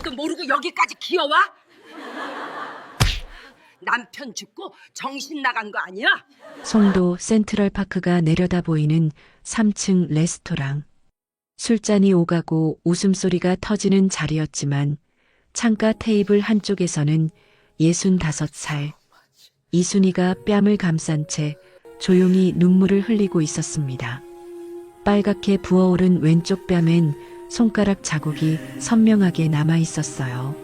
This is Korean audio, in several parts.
줄도 모르고 여기까지 기어와? 남편 죽고 정신 나간 거 아니야? 송도 센트럴파크가 내려다 보이는 3층 레스토랑. 술잔이 오가고 웃음소리가 터지는 자리였지만 창가 테이블 한쪽에서는 65살 이순이가 뺨을 감싼 채 조용히 눈물을 흘리고 있었습니다. 빨갛게 부어오른 왼쪽 뺨엔 손가락 자국이 선명하게 남아 있었어요.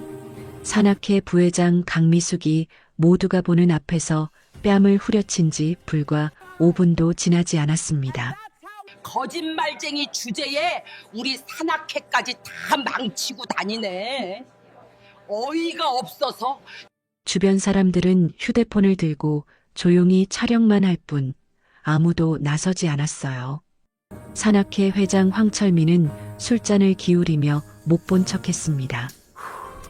산악회 부회장 강미숙이 모두가 보는 앞에서 뺨을 후려친 지 불과 5분도 지나지 않았습니다. 거짓말쟁이 주제에 우리 산악회까지 다 망치고 다니네. 어이가 없어서. 주변 사람들은 휴대폰을 들고 조용히 촬영만 할 뿐 아무도 나서지 않았어요. 산악회 회장 황철민은 술잔을 기울이며 못 본 척했습니다.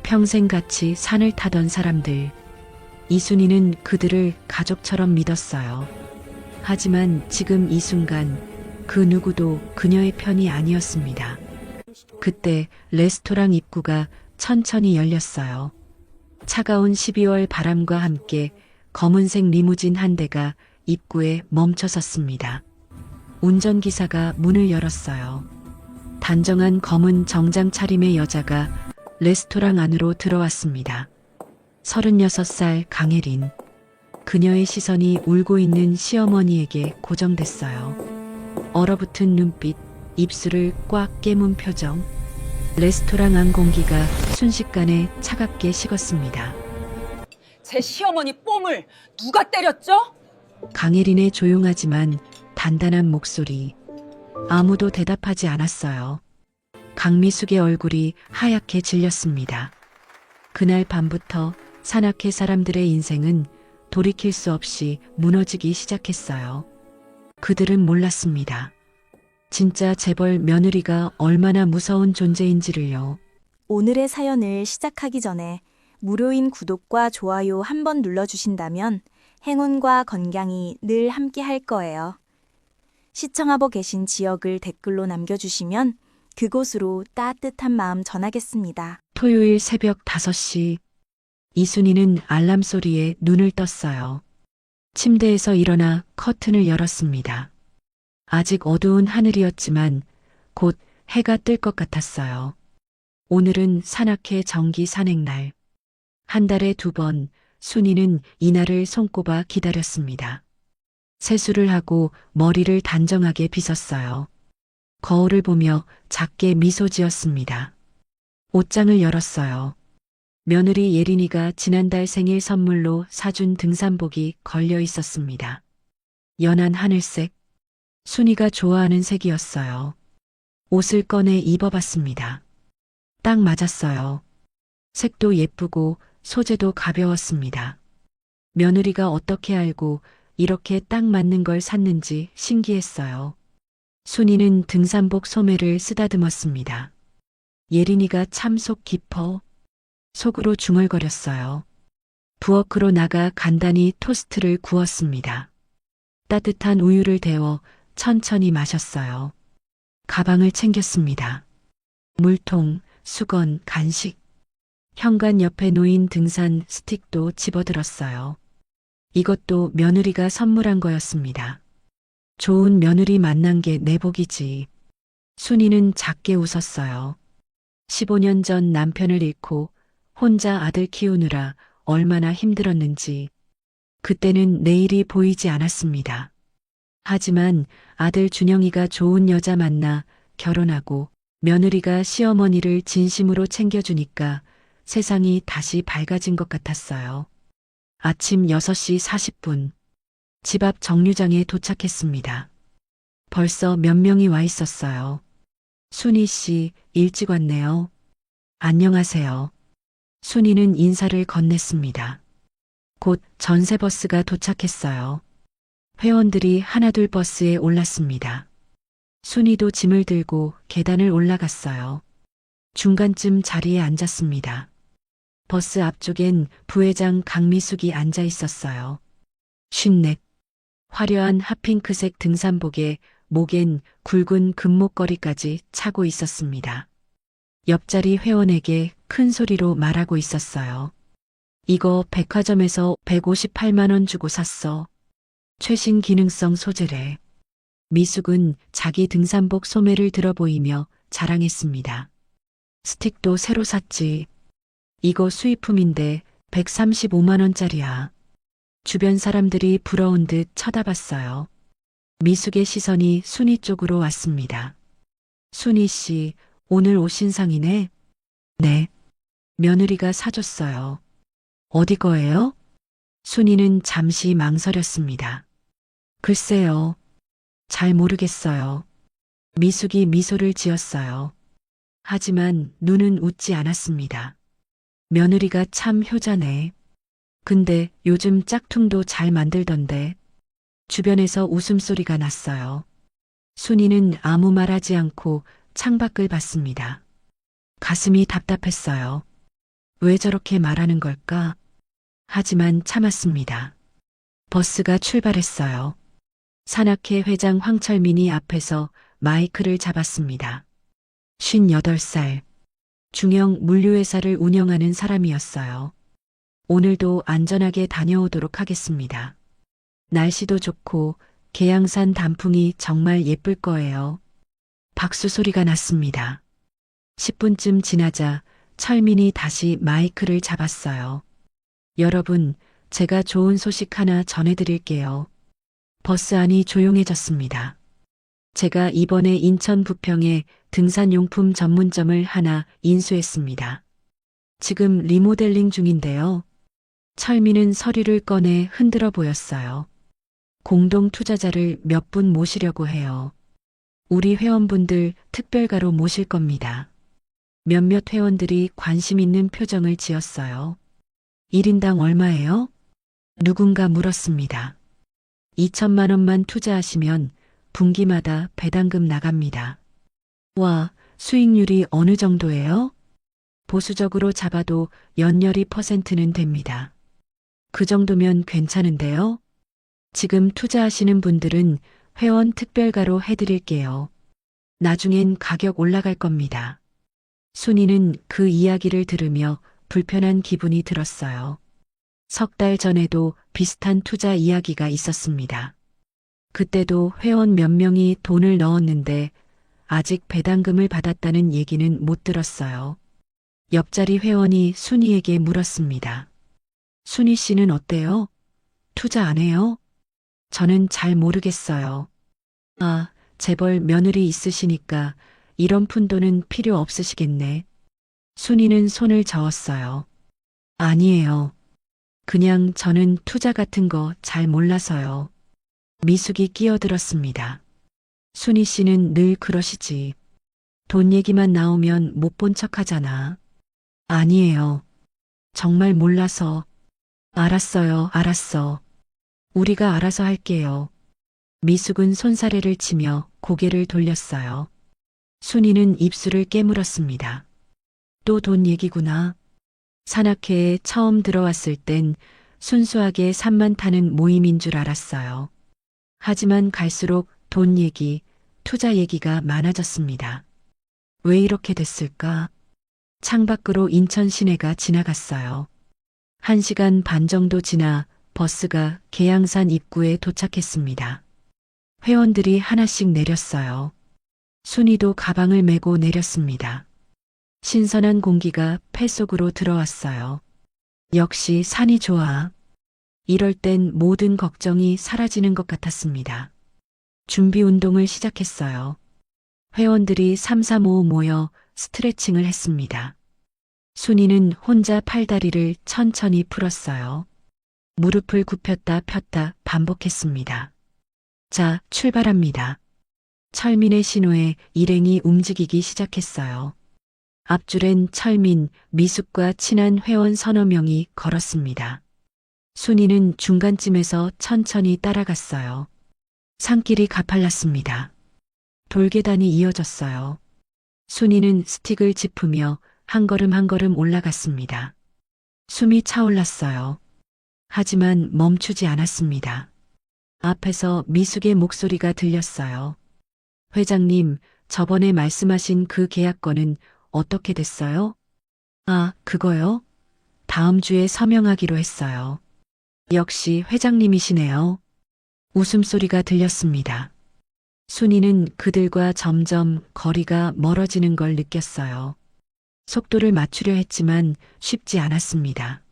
평생 같이 산을 타던 사람들. 이순이는 그들을 가족처럼 믿었어요. 하지만 지금 이 순간 그 누구도 그녀의 편이 아니었습니다. 그때 레스토랑 입구가 천천히 열렸어요. 차가운 12월 바람과 함께 검은색 리무진 한 대가 입구에 멈춰 섰습니다. 운전기사가 문을 열었어요. 단정한 검은 정장 차림의 여자가 레스토랑 안으로 들어왔습니다. 36살 강혜린. 그녀의 시선이 울고 있는 시어머니에게 고정됐어요. 얼어붙은 눈빛, 입술을 꽉 깨문 표정. 레스토랑 안 공기가 순식간에 차갑게 식었습니다. 제 시어머니 뽐을 누가 때렸죠? 강혜린의 조용하지만 단단한 목소리. 아무도 대답하지 않았어요. 강미숙의 얼굴이 하얗게 질렸습니다. 그날 밤부터 산악회 사람들의 인생은 돌이킬 수 없이 무너지기 시작했어요. 그들은 몰랐습니다. 진짜 재벌 며느리가 얼마나 무서운 존재인지를요. 오늘의 사연을 시작하기 전에 무료인 구독과 좋아요 한번 눌러주신다면 행운과 건강이 늘 함께 할 거예요. 시청하고 계신 지역을 댓글로 남겨주시면 그곳으로 따뜻한 마음 전하겠습니다. 토요일 새벽 5시. 이순이는 알람 소리에 눈을 떴어요. 침대에서 일어나 커튼을 열었습니다. 아직 어두운 하늘이었지만 곧 해가 뜰 것 같았어요. 오늘은 산악회 정기 산행날. 한 달에 2번 순이는 이날을 손꼽아 기다렸습니다. 세수를 하고 머리를 단정하게 빗었어요. 거울을 보며 작게 미소 지었습니다. 옷장을 열었어요. 며느리 예린이가 지난달 생일 선물로 사준 등산복이 걸려 있었습니다. 연한 하늘색, 순이가 좋아하는 색이었어요. 옷을 꺼내 입어봤습니다. 딱 맞았어요. 색도 예쁘고 소재도 가벼웠습니다. 며느리가 어떻게 알고 이렇게 딱 맞는 걸 샀는지 신기했어요. 순이는 등산복 소매를 쓰다듬었습니다. 예린이가 참 속 깊어. 속으로 중얼거렸어요. 부엌으로 나가 간단히 토스트를 구웠습니다. 따뜻한 우유를 데워 천천히 마셨어요. 가방을 챙겼습니다. 물통, 수건, 간식. 현관 옆에 놓인 등산 스틱도 집어들었어요. 이것도 며느리가 선물한 거였습니다. 좋은 며느리 만난 게 내 복이지. 순이는 작게 웃었어요. 15년 전 남편을 잃고 혼자 아들 키우느라 얼마나 힘들었는지. 그때는 내일이 보이지 않았습니다. 하지만 아들 준영이가 좋은 여자 만나 결혼하고 며느리가 시어머니를 진심으로 챙겨주니까 세상이 다시 밝아진 것 같았어요. 아침 6시 40분. 집 앞 정류장에 도착했습니다. 벌써 몇 명이 와 있었어요. 순이 씨, 일찍 왔네요. 안녕하세요. 순이는 인사를 건넸습니다. 곧 전세버스가 도착했어요. 회원들이 하나둘 버스에 올랐습니다. 순이도 짐을 들고 계단을 올라갔어요. 중간쯤 자리에 앉았습니다. 버스 앞쪽엔 부회장 강미숙이 앉아 있었어요. 54. 화려한 핫핑크색 등산복에 목엔 굵은 금목걸이까지 차고 있었습니다. 옆자리 회원에게 큰 소리로 말하고 있었어요. 이거 백화점에서 158만 원 주고 샀어. 최신 기능성 소재래. 미숙은 자기 등산복 소매를 들어 보이며 자랑했습니다. 스틱도 새로 샀지. 이거 수입품인데 135만 원짜리야. 주변 사람들이 부러운 듯 쳐다봤어요. 미숙의 시선이 순이 쪽으로 왔습니다. 순이 씨, 오늘 옷 신상이네? 네. 며느리가 사줬어요. 어디 거예요? 순이는 잠시 망설였습니다. 글쎄요. 잘 모르겠어요. 미숙이 미소를 지었어요. 하지만 눈은 웃지 않았습니다. 며느리가 참 효자네. 근데 요즘 짝퉁도 잘 만들던데. 주변에서 웃음소리가 났어요. 순이는 아무 말 하지 않고 창밖을 봤습니다. 가슴이 답답했어요. 왜 저렇게 말하는 걸까? 하지만 참았습니다. 버스가 출발했어요. 산악회 회장 황철민이 앞에서 마이크를 잡았습니다. 58살. 중형 물류회사를 운영하는 사람이었어요. 오늘도 안전하게 다녀오도록 하겠습니다. 날씨도 좋고 계양산 단풍이 정말 예쁠 거예요. 박수 소리가 났습니다. 10분쯤 지나자 철민이 다시 마이크를 잡았어요. 여러분, 제가 좋은 소식 하나 전해드릴게요. 버스 안이 조용해졌습니다. 제가 이번에 인천 부평에 등산용품 전문점을 하나 인수했습니다. 지금 리모델링 중인데요. 철민은 서류를 꺼내 흔들어 보였어요. 공동 투자자를 몇 분 모시려고 해요. 우리 회원분들 특별가로 모실 겁니다. 몇몇 회원들이 관심 있는 표정을 지었어요. 1인당 얼마예요? 누군가 물었습니다. 2천만 원만 투자하시면 분기마다 배당금 나갑니다. 와, 수익률이 어느 정도예요? 보수적으로 잡아도 연열이 %는 됩니다. 그 정도면 괜찮은데요? 지금 투자하시는 분들은 회원 특별가로 해드릴게요. 나중엔 가격 올라갈 겁니다. 순이는 그 이야기를 들으며 불편한 기분이 들었어요. 석 달 전에도 비슷한 투자 이야기가 있었습니다. 그때도 회원 몇 명이 돈을 넣었는데 아직 배당금을 받았다는 얘기는 못 들었어요. 옆자리 회원이 순이에게 물었습니다. 순이 씨는 어때요? 투자 안 해요? 저는 잘 모르겠어요. 아, 재벌 며느리 있으시니까 이런 푼돈은 필요 없으시겠네. 순이는 손을 저었어요. 아니에요. 그냥 저는 투자 같은 거 잘 몰라서요. 미숙이 끼어들었습니다. 순이 씨는 늘 그러시지. 돈 얘기만 나오면 못 본 척 하잖아. 아니에요. 정말 몰라서. 알았어요, 알았어. 우리가 알아서 할게요. 미숙은 손사래를 치며 고개를 돌렸어요. 순이는 입술을 깨물었습니다. 또 돈 얘기구나. 산악회에 처음 들어왔을 땐 순수하게 산만 타는 모임인 줄 알았어요. 하지만 갈수록 돈 얘기, 투자 얘기가 많아졌습니다. 왜 이렇게 됐을까? 창밖으로 인천 시내가 지나갔어요. 1시간 반 정도 지나 버스가 계양산 입구에 도착했습니다. 회원들이 하나씩 내렸어요. 순이도 가방을 메고 내렸습니다. 신선한 공기가 폐 속으로 들어왔어요. 역시 산이 좋아. 이럴 땐 모든 걱정이 사라지는 것 같았습니다. 준비 운동을 시작했어요. 회원들이 3, 4, 5 모여 스트레칭을 했습니다. 순이는 혼자 팔다리를 천천히 풀었어요. 무릎을 굽혔다 폈다 반복했습니다. 자, 출발합니다. 철민의 신호에 일행이 움직이기 시작했어요. 앞줄엔 철민, 미숙과 친한 회원 서너 명이 걸었습니다. 순이는 중간쯤에서 천천히 따라갔어요. 산길이 가팔랐습니다. 돌계단이 이어졌어요. 순이는 스틱을 짚으며 한 걸음 한 걸음 올라갔습니다. 숨이 차올랐어요. 하지만 멈추지 않았습니다. 앞에서 미숙의 목소리가 들렸어요. 회장님, 저번에 말씀하신 그 계약건은 어떻게 됐어요? 아, 그거요? 다음 주에 서명하기로 했어요. 역시 회장님이시네요. 웃음소리가 들렸습니다. 순이는 그들과 점점 거리가 멀어지는 걸 느꼈어요. 속도를 맞추려 했지만 쉽지 않았습니다.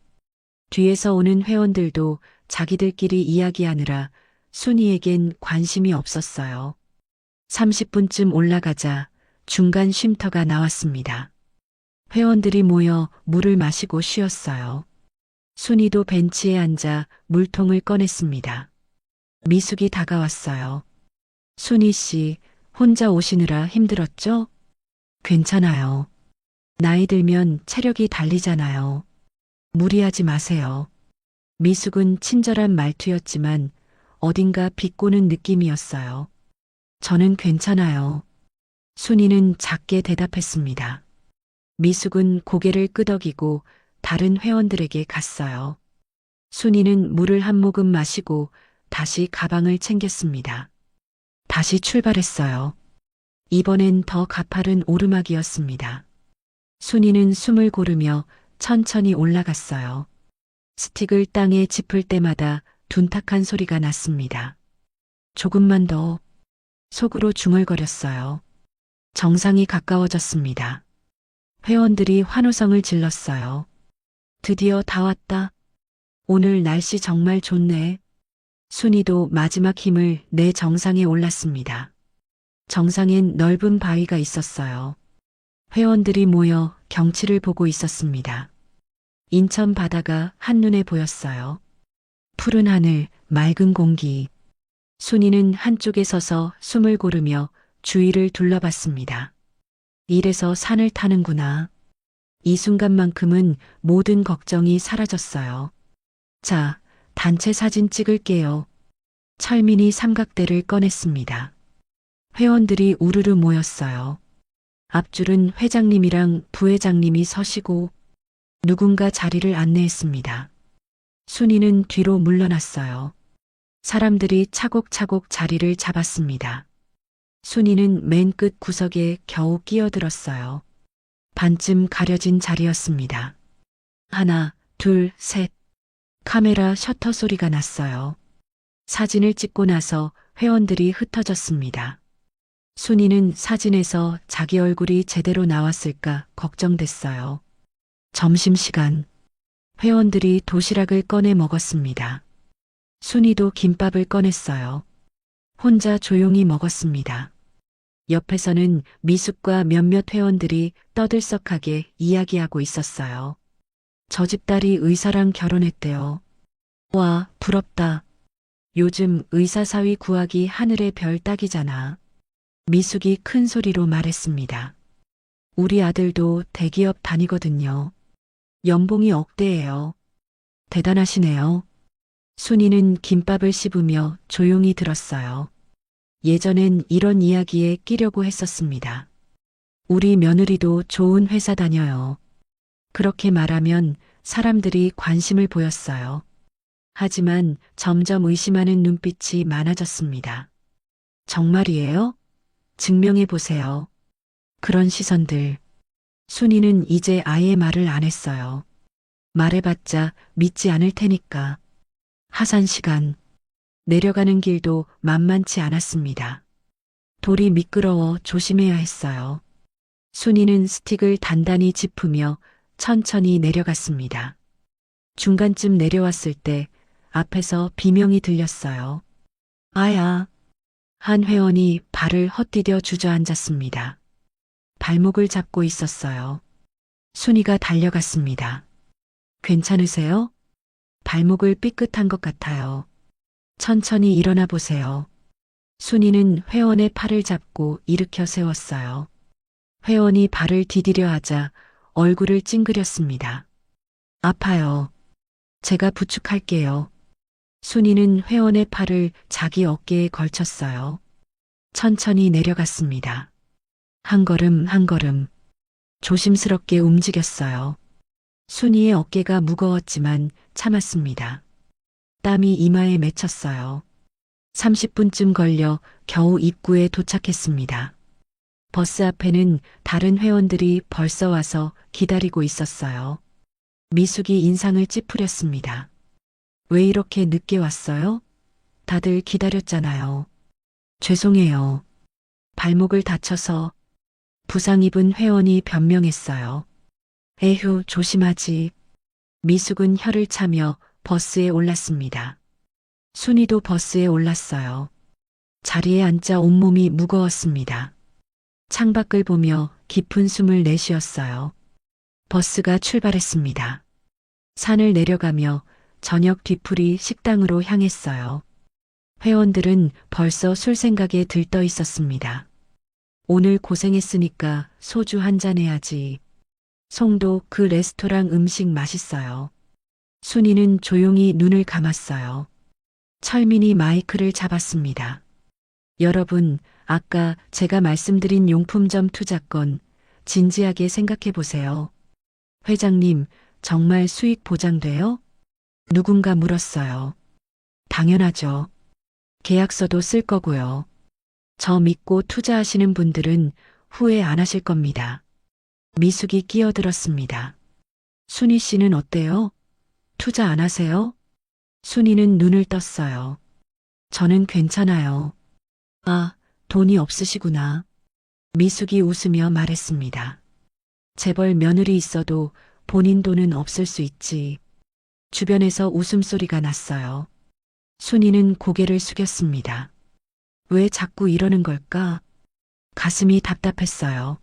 뒤에서 오는 회원들도 자기들끼리 이야기하느라 순이에겐 관심이 없었어요. 30분쯤 올라가자 중간 쉼터가 나왔습니다. 회원들이 모여 물을 마시고 쉬었어요. 순이도 벤치에 앉아 물통을 꺼냈습니다. 미숙이 다가왔어요. 순이 씨, 혼자 오시느라 힘들었죠? 괜찮아요. 나이 들면 체력이 달리잖아요. 무리하지 마세요. 미숙은 친절한 말투였지만 어딘가 비꼬는 느낌이었어요. 저는 괜찮아요. 순이는 작게 대답했습니다. 미숙은 고개를 끄덕이고 다른 회원들에게 갔어요. 순이는 물을 한 모금 마시고 다시 가방을 챙겼습니다. 다시 출발했어요. 이번엔 더 가파른 오르막이었습니다. 순이는 숨을 고르며 천천히 올라갔어요. 스틱을 땅에 짚을 때마다 둔탁한 소리가 났습니다. 조금만 더. 속으로 중얼거렸어요. 정상이 가까워졌습니다. 회원들이 환호성을 질렀어요. 드디어 다 왔다. 오늘 날씨 정말 좋네. 순이도 마지막 힘을 내 정상에 올랐습니다. 정상엔 넓은 바위가 있었어요. 회원들이 모여 경치를 보고 있었습니다. 인천 바다가 한눈에 보였어요. 푸른 하늘, 맑은 공기. 순이는 한쪽에 서서 숨을 고르며 주위를 둘러봤습니다. 이래서 산을 타는구나. 이 순간만큼은 모든 걱정이 사라졌어요. 자, 단체 사진 찍을게요. 철민이 삼각대를 꺼냈습니다. 회원들이 우르르 모였어요. 앞줄은 회장님이랑 부회장님이 서시고 누군가 자리를 안내했습니다. 순이는 뒤로 물러났어요. 사람들이 차곡차곡 자리를 잡았습니다. 순이는 맨 끝 구석에 겨우 끼어들었어요. 반쯤 가려진 자리였습니다. 하나, 둘, 셋. 카메라 셔터 소리가 났어요. 사진을 찍고 나서 회원들이 흩어졌습니다. 순이는 사진에서 자기 얼굴이 제대로 나왔을까 걱정됐어요. 점심시간. 회원들이 도시락을 꺼내 먹었습니다. 순이도 김밥을 꺼냈어요. 혼자 조용히 먹었습니다. 옆에서는 미숙과 몇몇 회원들이 떠들썩하게 이야기하고 있었어요. 저 집 딸이 의사랑 결혼했대요. 와, 부럽다. 요즘 의사 사위 구하기 하늘의 별 따기잖아. 미숙이 큰 소리로 말했습니다. 우리 아들도 대기업 다니거든요. 연봉이 억대예요. 대단하시네요. 순이는 김밥을 씹으며 조용히 들었어요. 예전엔 이런 이야기에 끼려고 했었습니다. 우리 며느리도 좋은 회사 다녀요. 그렇게 말하면 사람들이 관심을 보였어요. 하지만 점점 의심하는 눈빛이 많아졌습니다. 정말이에요? 증명해 보세요. 그런 시선들. 순이는 이제 아예 말을 안 했어요. 말해봤자 믿지 않을 테니까. 하산 시간. 내려가는 길도 만만치 않았습니다. 돌이 미끄러워 조심해야 했어요. 순이는 스틱을 단단히 짚으며 천천히 내려갔습니다. 중간쯤 내려왔을 때 앞에서 비명이 들렸어요. 아야. 한 회원이 발을 헛디뎌 주저앉았습니다. 발목을 잡고 있었어요. 순이가 달려갔습니다. 괜찮으세요? 발목을 삐끗한 것 같아요. 천천히 일어나 보세요. 순이는 회원의 팔을 잡고 일으켜 세웠어요. 회원이 발을 디디려 하자 얼굴을 찡그렸습니다. 아파요. 제가 부축할게요. 순이는 회원의 팔을 자기 어깨에 걸쳤어요. 천천히 내려갔습니다. 한 걸음 한 걸음 조심스럽게 움직였어요. 순이의 어깨가 무거웠지만 참았습니다. 땀이 이마에 맺혔어요. 30분쯤 걸려 겨우 입구에 도착했습니다. 버스 앞에는 다른 회원들이 벌써 와서 기다리고 있었어요. 미숙이 인상을 찌푸렸습니다. 왜 이렇게 늦게 왔어요? 다들 기다렸잖아요. 죄송해요. 발목을 다쳐서 부상 입은 회원이 변명했어요. 에휴, 조심하지. 미숙은 혀를 차며 버스에 올랐습니다. 순이도 버스에 올랐어요. 자리에 앉자 온몸이 무거웠습니다. 창밖을 보며 깊은 숨을 내쉬었어요. 버스가 출발했습니다. 산을 내려가며 저녁 뒤풀이 식당으로 향했어요. 회원들은 벌써 술 생각에 들떠 있었습니다. 오늘 고생했으니까 소주 한잔 해야지. 송도 그 레스토랑 음식 맛있어요. 순이는 조용히 눈을 감았어요. 철민이 마이크를 잡았습니다. 여러분, 아까 제가 말씀드린 용품점 투자건 진지하게 생각해 보세요. 회장님, 정말 수익 보장돼요? 누군가 물었어요. 당연하죠. 계약서도 쓸 거고요. 저 믿고 투자하시는 분들은 후회 안 하실 겁니다. 미숙이 끼어들었습니다. 순희 씨는 어때요? 투자 안 하세요? 순희는 눈을 떴어요. 저는 괜찮아요. 아, 돈이 없으시구나. 미숙이 웃으며 말했습니다. 재벌 며느리 있어도 본인 돈은 없을 수 있지. 주변에서 웃음소리가 났어요. 순이는 고개를 숙였습니다. 왜 자꾸 이러는 걸까? 가슴이 답답했어요.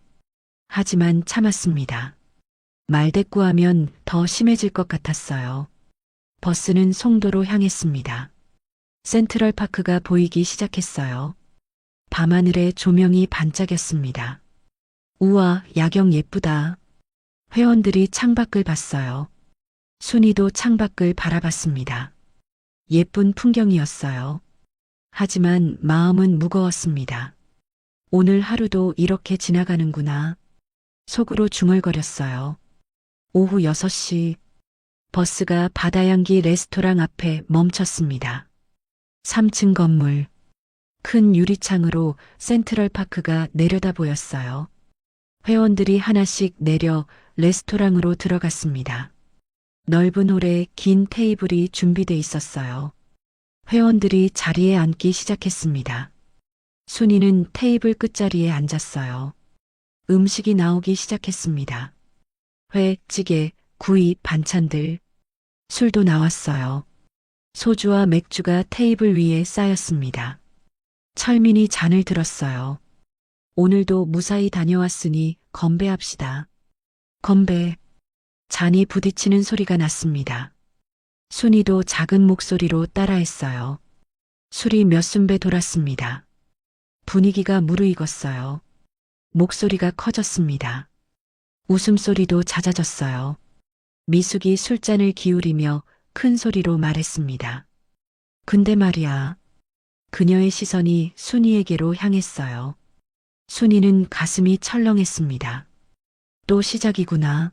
하지만 참았습니다. 말대꾸하면 더 심해질 것 같았어요. 버스는 송도로 향했습니다. 센트럴파크가 보이기 시작했어요. 밤하늘에 조명이 반짝였습니다. 우와, 야경 예쁘다. 회원들이 창밖을 봤어요. 순이도 창밖을 바라봤습니다. 예쁜 풍경이었어요. 하지만 마음은 무거웠습니다. 오늘 하루도 이렇게 지나가는구나. 속으로 중얼거렸어요. 오후 6시 버스가 바다향기 레스토랑 앞에 멈췄습니다. 3층 건물. 큰 유리창으로 센트럴파크가 내려다 보였어요. 회원들이 하나씩 내려 레스토랑으로 들어갔습니다. 넓은 홀에 긴 테이블이 준비돼 있었어요. 회원들이 자리에 앉기 시작했습니다. 순이는 테이블 끝자리에 앉았어요. 음식이 나오기 시작했습니다. 회, 찌개, 구이, 반찬들. 술도 나왔어요. 소주와 맥주가 테이블 위에 쌓였습니다. 철민이 잔을 들었어요. 오늘도 무사히 다녀왔으니 건배합시다. 건배. 잔이 부딪히는 소리가 났습니다. 순이도 작은 목소리로 따라했어요. 술이 몇 순배 돌았습니다. 분위기가 무르익었어요. 목소리가 커졌습니다. 웃음소리도 잦아졌어요. 미숙이 술잔을 기울이며 큰 소리로 말했습니다. 근데 말이야. 그녀의 시선이 순이에게로 향했어요. 순이는 가슴이 철렁했습니다. 또 시작이구나.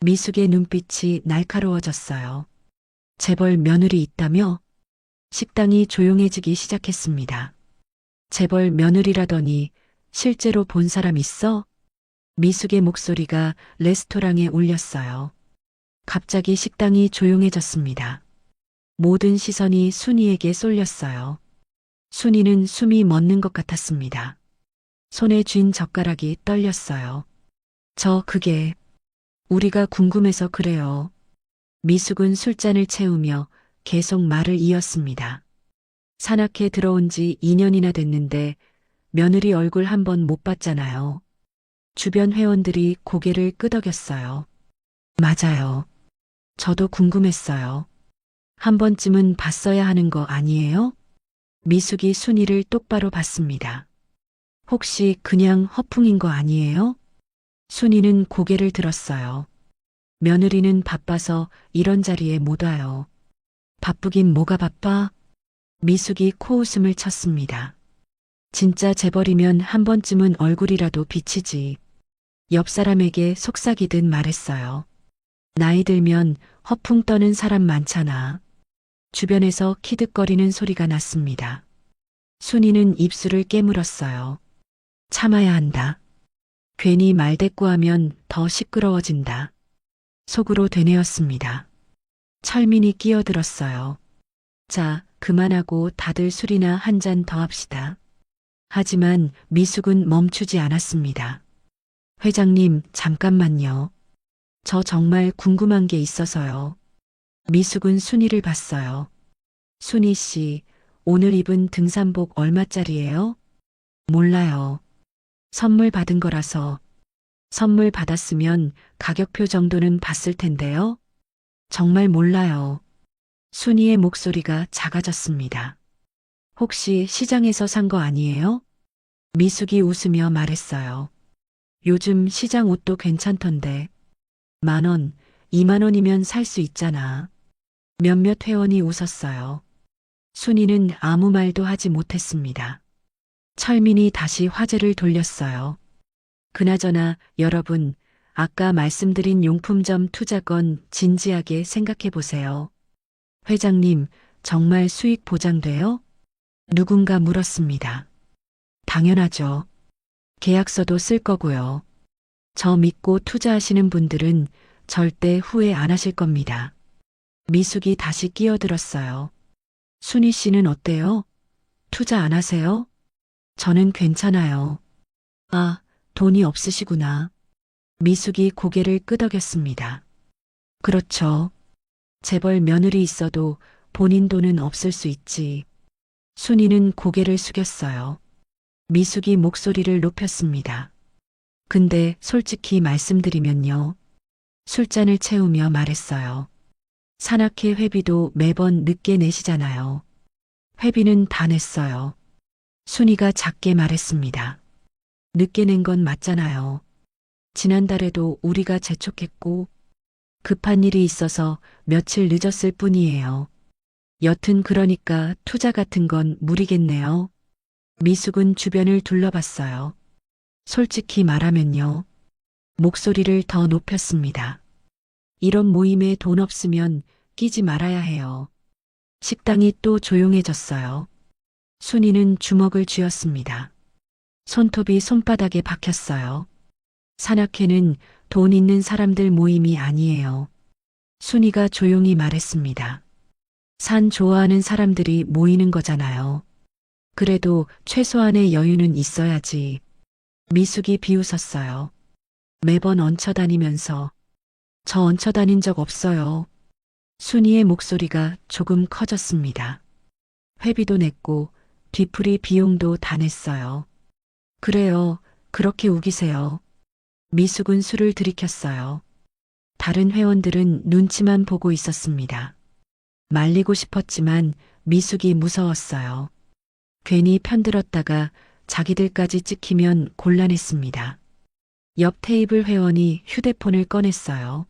미숙의 눈빛이 날카로워졌어요. 재벌 며느리 있다며? 식당이 조용해지기 시작했습니다. 재벌 며느리라더니 실제로 본 사람 있어? 미숙의 목소리가 레스토랑에 울렸어요. 갑자기 식당이 조용해졌습니다. 모든 시선이 순이에게 쏠렸어요. 순이는 숨이 멎는 것 같았습니다. 손에 쥔 젓가락이 떨렸어요. 그게 우리가 궁금해서 그래요. 미숙은 술잔을 채우며 계속 말을 이었습니다. 산악회 들어온 지 2년이나 됐는데 며느리 얼굴 한 번 못 봤잖아요. 주변 회원들이 고개를 끄덕였어요. 맞아요. 저도 궁금했어요. 한 번쯤은 봤어야 하는 거 아니에요? 미숙이 순이를 똑바로 봤습니다. 혹시 그냥 허풍인 거 아니에요? 순이는 고개를 들었어요. 며느리는 바빠서 이런 자리에 못 와요. 바쁘긴 뭐가 바빠? 미숙이 코웃음을 쳤습니다. 진짜 재벌이면 한 번쯤은 얼굴이라도 비치지. 옆 사람에게 속삭이듯 말했어요. 나이 들면 허풍 떠는 사람 많잖아. 주변에서 키득거리는 소리가 났습니다. 순이는 입술을 깨물었어요. 참아야 한다. 괜히 말대꾸하면 더 시끄러워진다. 속으로 되뇌었습니다. 철민이 끼어들었어요. 자, 그만하고 다들 술이나 한 잔 더 합시다. 하지만 미숙은 멈추지 않았습니다. 회장님, 잠깐만요. 저 정말 궁금한 게 있어서요. 미숙은 순이를 봤어요. 순이 씨, 오늘 입은 등산복 얼마짜리예요? 몰라요. 선물 받은 거라서. 선물 받았으면 가격표 정도는 봤을 텐데요. 정말 몰라요. 순이의 목소리가 작아졌습니다. 혹시 시장에서 산 거 아니에요? 미숙이 웃으며 말했어요. 요즘 시장 옷도 괜찮던데. 10,000원, 20,000원이면 살 수 있잖아. 몇몇 회원이 웃었어요. 순이는 아무 말도 하지 못했습니다. 철민이 다시 화제를 돌렸어요. 그나저나 여러분, 아까 말씀드린 용품점 투자건 진지하게 생각해 보세요. 회장님, 정말 수익 보장돼요? 누군가 물었습니다. 당연하죠. 계약서도 쓸 거고요. 저 믿고 투자하시는 분들은 절대 후회 안 하실 겁니다. 미숙이 다시 끼어들었어요. 순희 씨는 어때요? 투자 안 하세요? 저는 괜찮아요. 아, 돈이 없으시구나. 미숙이 고개를 끄덕였습니다. 그렇죠. 재벌 며느리 있어도 본인 돈은 없을 수 있지. 순이는 고개를 숙였어요. 미숙이 목소리를 높였습니다. 근데 솔직히 말씀드리면요. 술잔을 채우며 말했어요. 산악회 회비도 매번 늦게 내시잖아요. 회비는 다 냈어요. 순이가 작게 말했습니다. 늦게 낸 건 맞잖아요. 지난달에도 우리가 재촉했고 급한 일이 있어서 며칠 늦었을 뿐이에요. 여튼 그러니까 투자 같은 건 무리겠네요. 미숙은 주변을 둘러봤어요. 솔직히 말하면요. 목소리를 더 높였습니다. 이런 모임에 돈 없으면 끼지 말아야 해요. 식당이 또 조용해졌어요. 순이는 주먹을 쥐었습니다. 손톱이 손바닥에 박혔어요. 산악회는 돈 있는 사람들 모임이 아니에요. 순이가 조용히 말했습니다. 산 좋아하는 사람들이 모이는 거잖아요. 그래도 최소한의 여유는 있어야지. 미숙이 비웃었어요. 매번 얹혀다니면서. 저 얹혀다닌 적 없어요. 순이의 목소리가 조금 커졌습니다. 회비도 냈고 뒤풀이 비용도 다 냈어요. 그래요. 그렇게 우기세요. 미숙은 술을 들이켰어요. 다른 회원들은 눈치만 보고 있었습니다. 말리고 싶었지만 미숙이 무서웠어요. 괜히 편들었다가 자기들까지 찍히면 곤란했습니다. 옆 테이블 회원이 휴대폰을 꺼냈어요.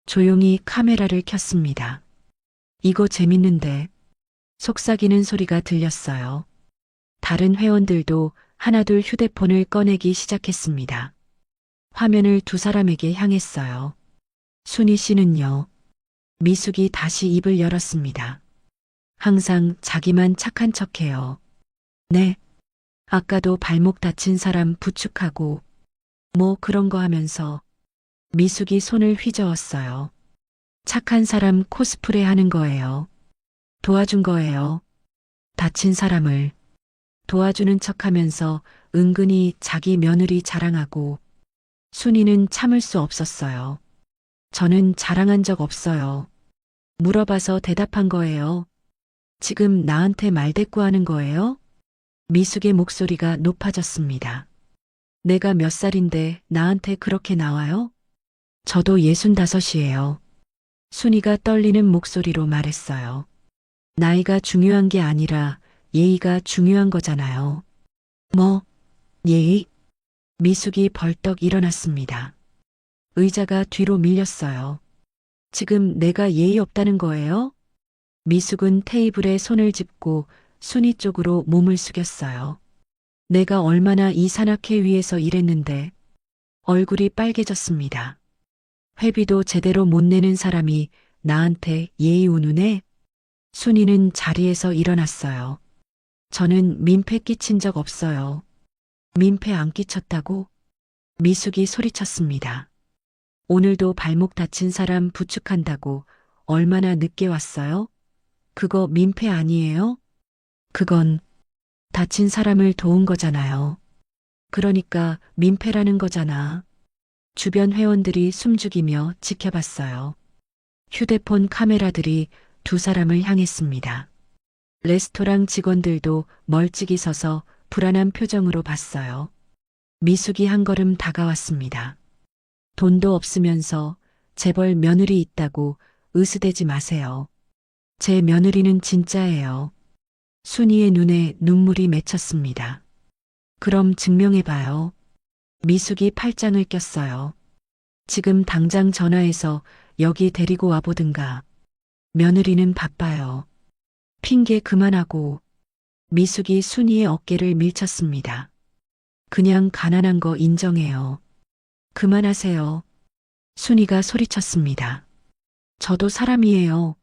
조용히 카메라를 켰습니다. 이거 재밌는데. 속삭이는 소리가 들렸어요. 다른 회원들도 하나둘 휴대폰을 꺼내기 시작했습니다. 화면을 두 사람에게 향했어요. 순희 씨는요. 미숙이 다시 입을 열었습니다. 항상 자기만 착한 척해요. 네. 아까도 발목 다친 사람 부축하고 뭐 그런 거 하면서. 미숙이 손을 휘저었어요. 착한 사람 코스프레 하는 거예요. 도와준 거예요. 다친 사람을 도와주는 척하면서 은근히 자기 며느리 자랑하고. 순이는 참을 수 없었어요. 저는 자랑한 적 없어요. 물어봐서 대답한 거예요. 지금 나한테 말대꾸하는 거예요? 미숙의 목소리가 높아졌습니다. 내가 몇 살인데 나한테 그렇게 나와요? 저도 65이에요. 순이가 떨리는 목소리로 말했어요. 나이가 중요한 게 아니라 예의가 중요한 거잖아요. 뭐, 예의? 미숙이 벌떡 일어났습니다. 의자가 뒤로 밀렸어요. 지금 내가 예의 없다는 거예요? 미숙은 테이블에 손을 짚고 순이 쪽으로 몸을 숙였어요. 내가 얼마나 이 산악회 위에서 일했는데. 얼굴이 빨개졌습니다. 회비도 제대로 못 내는 사람이 나한테 예의 우누네? 순이는 자리에서 일어났어요. 저는 민폐 끼친 적 없어요. 민폐 안 끼쳤다고? 미숙이 소리쳤습니다. 오늘도 발목 다친 사람 부축한다고 얼마나 늦게 왔어요? 그거 민폐 아니에요? 그건 다친 사람을 도운 거잖아요. 그러니까 민폐라는 거잖아. 주변 회원들이 숨죽이며 지켜봤어요. 휴대폰 카메라들이 두 사람을 향했습니다. 레스토랑 직원들도 멀찍이 서서 불안한 표정으로 봤어요. 미숙이 한 걸음 다가왔습니다. 돈도 없으면서 재벌 며느리 있다고 으스대지 마세요. 제 며느리는 진짜예요. 순이의 눈에 눈물이 맺혔습니다. 그럼 증명해봐요. 미숙이 팔짱을 꼈어요. 지금 당장 전화해서 여기 데리고 와보든가. 며느리는 바빠요. 핑계 그만하고. 미숙이 순이의 어깨를 밀쳤습니다. 그냥 가난한 거 인정해요. 그만하세요. 순이가 소리쳤습니다. 저도 사람이에요.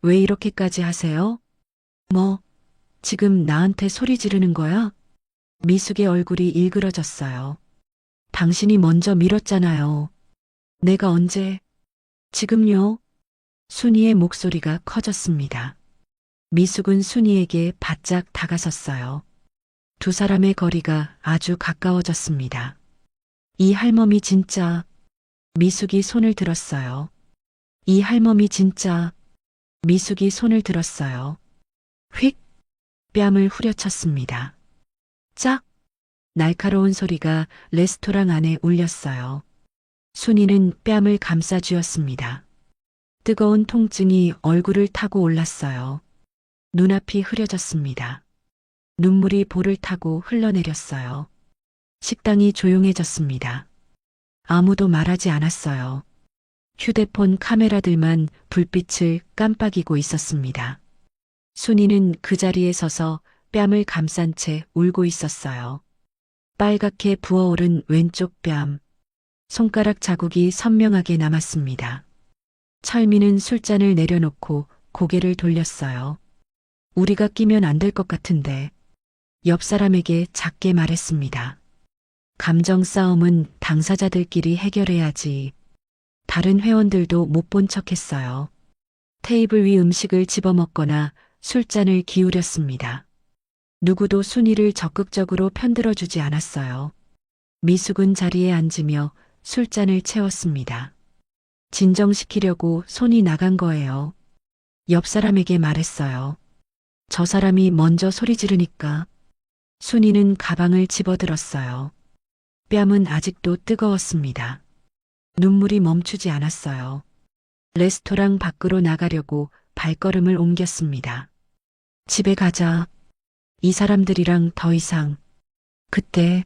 왜 이렇게까지 하세요? 뭐, 지금 나한테 소리 지르는 거야? 미숙의 얼굴이 일그러졌어요. 당신이 먼저 밀었잖아요. 내가 언제? 지금요? 순이의 목소리가 커졌습니다. 미숙은 순이에게 바짝 다가섰어요. 두 사람의 거리가 아주 가까워졌습니다. 이 할멈이 진짜. 미숙이 손을 들었어요. 이 할멈이 진짜. 미숙이 손을 들었어요. 휙! 뺨을 후려쳤습니다. 짝! 날카로운 소리가 레스토랑 안에 울렸어요. 순이는 뺨을 감싸 쥐었습니다. 뜨거운 통증이 얼굴을 타고 올랐어요. 눈앞이 흐려졌습니다. 눈물이 볼을 타고 흘러내렸어요. 식당이 조용해졌습니다. 아무도 말하지 않았어요. 휴대폰 카메라들만 불빛을 깜빡이고 있었습니다. 순이는 그 자리에 서서 뺨을 감싼 채 울고 있었어요. 빨갛게 부어오른 왼쪽 뺨. 손가락 자국이 선명하게 남았습니다. 철민은 술잔을 내려놓고 고개를 돌렸어요. 우리가 끼면 안 될 것 같은데. 옆 사람에게 작게 말했습니다. 감정 싸움은 당사자들끼리 해결해야지. 다른 회원들도 못 본 척했어요. 테이블 위 음식을 집어먹거나 술잔을 기울였습니다. 누구도 순이를 적극적으로 편들어주지 않았어요. 미숙은 자리에 앉으며 술잔을 채웠습니다. 진정시키려고 손이 나간 거예요. 옆 사람에게 말했어요. 저 사람이 먼저 소리 지르니까. 순이는 가방을 집어들었어요. 뺨은 아직도 뜨거웠습니다. 눈물이 멈추지 않았어요. 레스토랑 밖으로 나가려고 발걸음을 옮겼습니다. 집에 가자. 이 사람들이랑 더 이상. 그때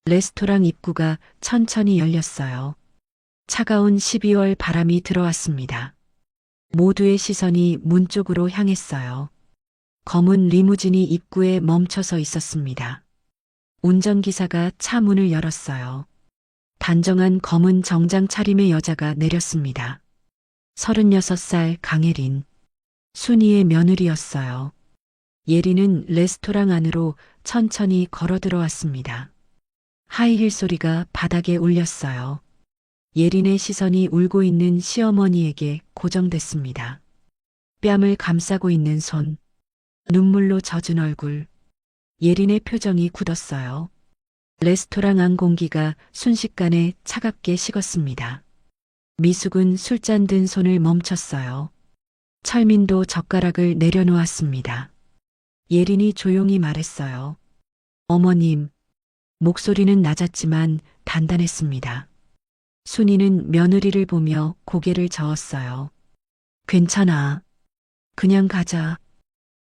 레스토랑 입구가 천천히 열렸어요. 차가운 12월 바람이 들어왔습니다. 모두의 시선이 문 쪽으로 향했어요. 검은 리무진이 입구에 멈춰서 있었습니다. 운전기사가 차 문을 열었어요. 단정한 검은 정장 차림의 여자가 내렸습니다. 36살 강예린. 순이의 며느리였어요. 예린은 레스토랑 안으로 천천히 걸어 들어왔습니다. 하이힐 소리가 바닥에 울렸어요. 예린의 시선이 울고 있는 시어머니에게 고정됐습니다. 뺨을 감싸고 있는 손, 눈물로 젖은 얼굴, 예린의 표정이 굳었어요. 레스토랑 안 공기가 순식간에 차갑게 식었습니다. 미숙은 술잔 든 손을 멈췄어요. 철민도 젓가락을 내려놓았습니다. 예린이 조용히 말했어요. 어머님. 목소리는 낮았지만 단단했습니다. 순이는 며느리를 보며 고개를 저었어요. 괜찮아. 그냥 가자.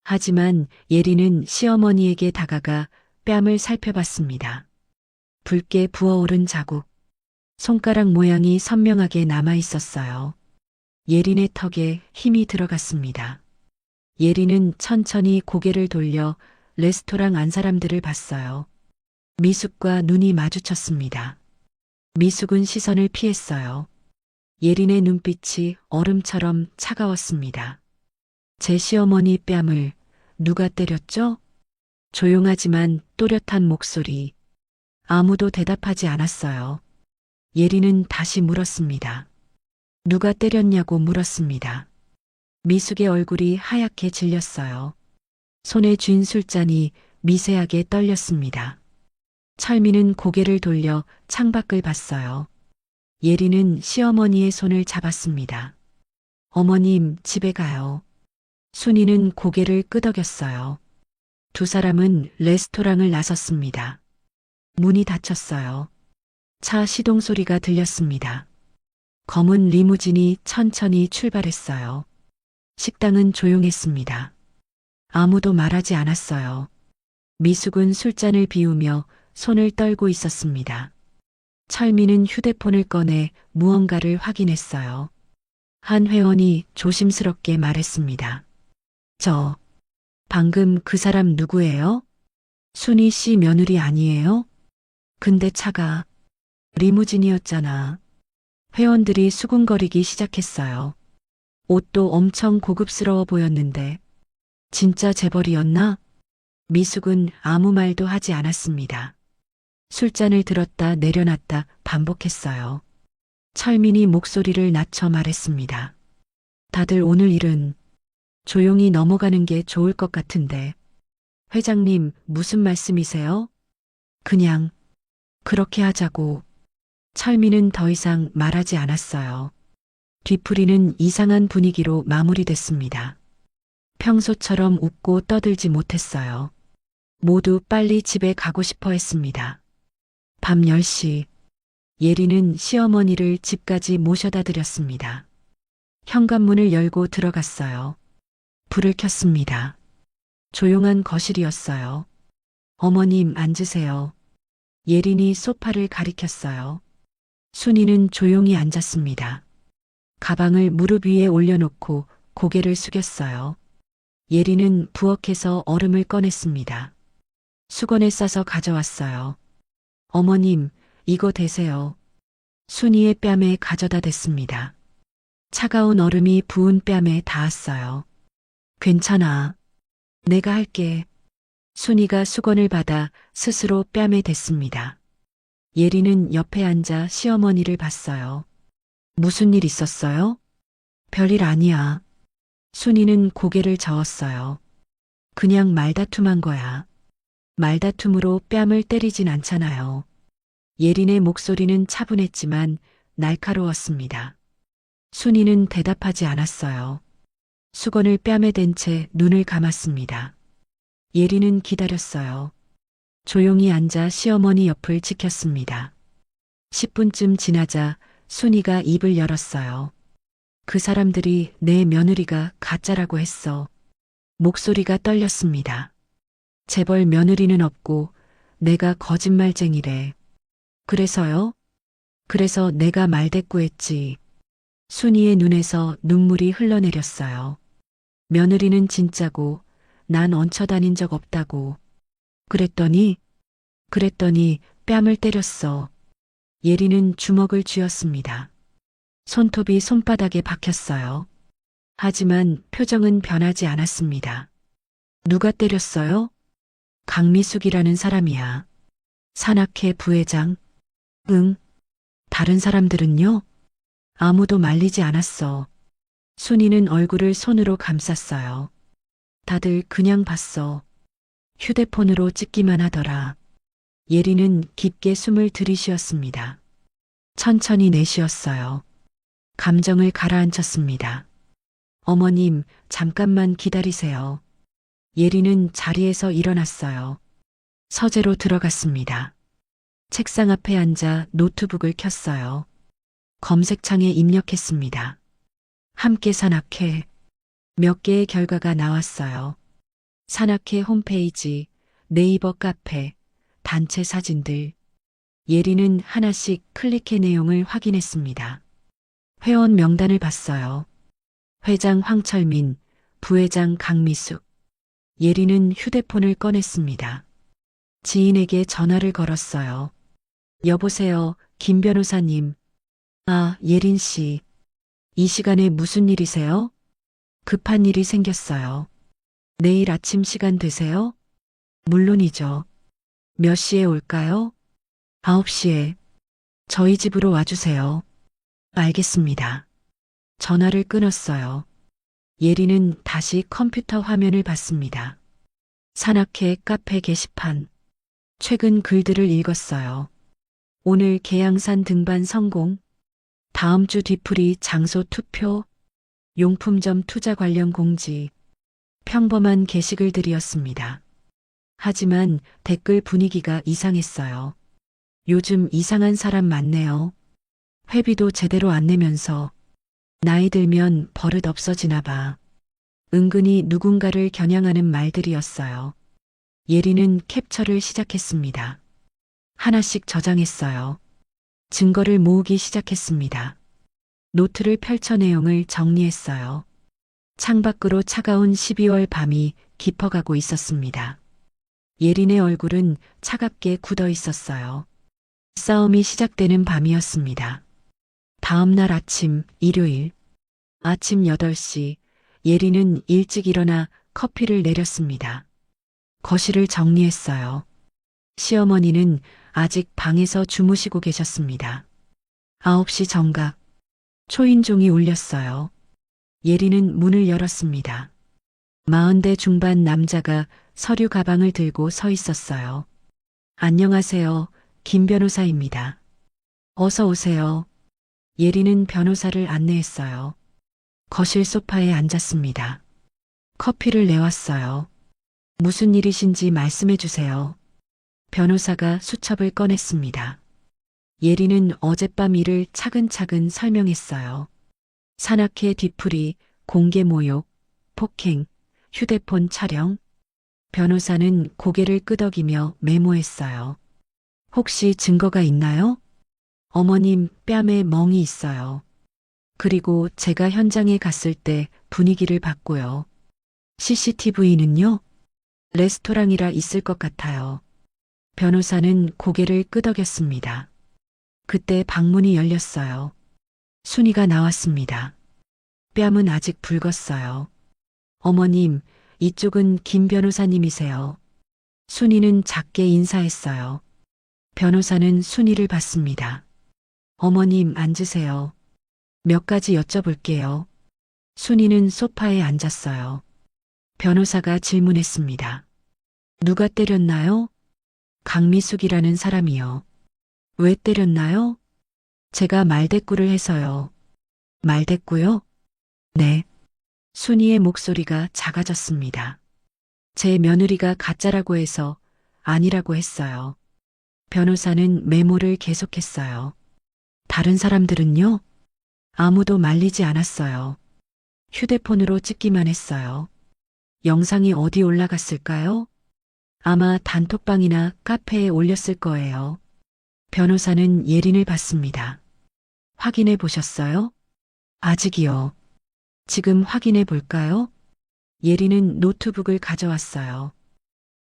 하지만 예린은 시어머니에게 다가가 뺨을 살펴봤습니다. 붉게 부어오른 자국. 손가락 모양이 선명하게 남아 있었어요. 예린의 턱에 힘이 들어갔습니다. 예린은 천천히 고개를 돌려 레스토랑 안 사람들을 봤어요. 미숙과 눈이 마주쳤습니다. 미숙은 시선을 피했어요. 예린의 눈빛이 얼음처럼 차가웠습니다. 제 시어머니 뺨을 누가 때렸죠? 조용하지만 또렷한 목소리. 아무도 대답하지 않았어요. 예리는 다시 물었습니다. 누가 때렸냐고 물었습니다. 미숙의 얼굴이 하얗게 질렸어요. 손에 쥔 술잔이 미세하게 떨렸습니다. 철민은 고개를 돌려 창밖을 봤어요. 예리는 시어머니의 손을 잡았습니다. 어머님, 집에 가요. 순이는 고개를 끄덕였어요. 두 사람은 레스토랑을 나섰습니다. 문이 닫혔어요. 차 시동 소리가 들렸습니다. 검은 리무진이 천천히 출발했어요. 식당은 조용했습니다. 아무도 말하지 않았어요. 미숙은 술잔을 비우며 손을 떨고 있었습니다. 철민은 휴대폰을 꺼내 무언가를 확인했어요. 한 회원이 조심스럽게 말했습니다. 방금 그 사람 누구예요? 순이 씨 며느리 아니에요? 근데 차가 리무진이었잖아. 회원들이 수군거리기 시작했어요. 옷도 엄청 고급스러워 보였는데 진짜 재벌이었나? 미숙은 아무 말도 하지 않았습니다. 술잔을 들었다 내려놨다 반복했어요. 철민이 목소리를 낮춰 말했습니다. 다들 오늘 일은 조용히 넘어가는 게 좋을 것 같은데. 회장님, 무슨 말씀이세요? 그냥 그렇게 하자고. 철민은 더 이상 말하지 않았어요. 뒤풀이는 이상한 분위기로 마무리됐습니다. 평소처럼 웃고 떠들지 못했어요. 모두 빨리 집에 가고 싶어 했습니다. 밤 10시, 예리는 시어머니를 집까지 모셔다 드렸습니다. 현관문을 열고 들어갔어요. 불을 켰습니다. 조용한 거실이었어요. 어머님, 앉으세요. 예린이 소파를 가리켰어요. 순이는 조용히 앉았습니다. 가방을 무릎 위에 올려놓고 고개를 숙였어요. 예린은 부엌에서 얼음을 꺼냈습니다. 수건에 싸서 가져왔어요. 어머님, 이거 대세요. 순이의 뺨에 가져다 댔습니다. 차가운 얼음이 부은 뺨에 닿았어요. 괜찮아. 내가 할게. 순이가 수건을 받아 스스로 뺨에 댔습니다. 예리는 옆에 앉아 시어머니를 봤어요. 무슨 일 있었어요? 별일 아니야. 순이는 고개를 저었어요. 그냥 말다툼한 거야. 말다툼으로 뺨을 때리진 않잖아요. 예린의 목소리는 차분했지만 날카로웠습니다. 순이는 대답하지 않았어요. 수건을 뺨에 댄 채 눈을 감았습니다. 예린은 기다렸어요. 조용히 앉아 시어머니 옆을 지켰습니다. 10분쯤 지나자 순이가 입을 열었어요. 그 사람들이 내 며느리가 가짜라고 했어. 목소리가 떨렸습니다. 재벌 며느리는 없고 내가 거짓말쟁이래. 그래서요? 그래서 내가 말대꾸했지. 순이의 눈에서 눈물이 흘러내렸어요. 며느리는 진짜고 난 얹혀 다닌 적 없다고. 그랬더니 뺨을 때렸어. 예리는 주먹을 쥐었습니다. 손톱이 손바닥에 박혔어요. 하지만 표정은 변하지 않았습니다. 누가 때렸어요? 강미숙이라는 사람이야. 산악회 부회장. 응. 다른 사람들은요? 아무도 말리지 않았어. 순이는 얼굴을 손으로 감쌌어요. 다들 그냥 봤어. 휴대폰으로 찍기만 하더라. 예리는 깊게 숨을 들이쉬었습니다. 천천히 내쉬었어요. 감정을 가라앉혔습니다. 어머님, 잠깐만 기다리세요. 예리는 자리에서 일어났어요. 서재로 들어갔습니다. 책상 앞에 앉아 노트북을 켰어요. 검색창에 입력했습니다. 함께 산악회. 몇 개의 결과가 나왔어요. 산악회 홈페이지, 네이버 카페, 단체 사진들. 예리는 하나씩 클릭해 내용을 확인했습니다. 회원 명단을 봤어요. 회장 황철민, 부회장 강미숙. 예리는 휴대폰을 꺼냈습니다. 지인에게 전화를 걸었어요. 여보세요, 김 변호사님. 아, 예린 씨. 이 시간에 무슨 일이세요? 급한 일이 생겼어요. 내일 아침 시간 되세요? 물론이죠. 몇 시에 올까요? 9시에 저희 집으로 와주세요. 알겠습니다. 전화를 끊었어요. 예리는 다시 컴퓨터 화면을 봤습니다. 산악회 카페 게시판. 최근 글들을 읽었어요. 오늘 계양산 등반 성공. 다음 주 뒤풀이 장소 투표. 용품점 투자 관련 공지. 평범한 게시글들이었습니다. 하지만 댓글 분위기가 이상했어요. 요즘 이상한 사람 많네요. 회비도 제대로 안 내면서 나이 들면 버릇 없어지나 봐. 은근히 누군가를 겨냥하는 말들이었어요. 예리는 캡처를 시작했습니다. 하나씩 저장했어요. 증거를 모으기 시작했습니다. 노트를 펼쳐 내용을 정리했어요. 창밖으로 차가운 12월 밤이 깊어가고 있었습니다. 예린의 얼굴은 차갑게 굳어 있었어요. 싸움이 시작되는 밤이었습니다. 다음 날 아침, 일요일. 아침 8시, 예린은 일찍 일어나 커피를 내렸습니다. 거실을 정리했어요. 시어머니는 아직 방에서 주무시고 계셨습니다. 9시 정각. 초인종이 울렸어요. 예린은 문을 열었습니다. 40대 중반 남자가 서류 가방을 들고 서 있었어요. 안녕하세요. 김 변호사입니다. 어서 오세요. 예린은 변호사를 안내했어요. 거실 소파에 앉았습니다. 커피를 내왔어요. 무슨 일이신지 말씀해 주세요. 변호사가 수첩을 꺼냈습니다. 예린은 어젯밤 일을 차근차근 설명했어요. 산악회 뒤풀이, 공개 모욕, 폭행, 휴대폰 촬영. 변호사는 고개를 끄덕이며 메모했어요. 혹시 증거가 있나요? 어머님 뺨에 멍이 있어요. 그리고 제가 현장에 갔을 때 분위기를 봤고요. CCTV는요? 레스토랑이라 있을 것 같아요. 변호사는 고개를 끄덕였습니다. 그때 방문이 열렸어요. 순이가 나왔습니다. 뺨은 아직 붉었어요. 어머님, 이쪽은 김 변호사님이세요. 순이는 작게 인사했어요. 변호사는 순이를 봤습니다. 어머님 앉으세요. 몇 가지 여쭤볼게요. 순이는 소파에 앉았어요. 변호사가 질문했습니다. 누가 때렸나요? 강미숙이라는 사람이요. 왜 때렸나요? 제가 말대꾸를 해서요. 말대꾸요? 네. 순이의 목소리가 작아졌습니다. 제 며느리가 가짜라고 해서 아니라고 했어요. 변호사는 메모를 계속했어요. 다른 사람들은요? 아무도 말리지 않았어요. 휴대폰으로 찍기만 했어요. 영상이 어디 올라갔을까요? 아마 단톡방이나 카페에 올렸을 거예요. 변호사는 예린을 봤습니다. 확인해 보셨어요? 아직이요. 지금 확인해 볼까요? 예린은 노트북을 가져왔어요.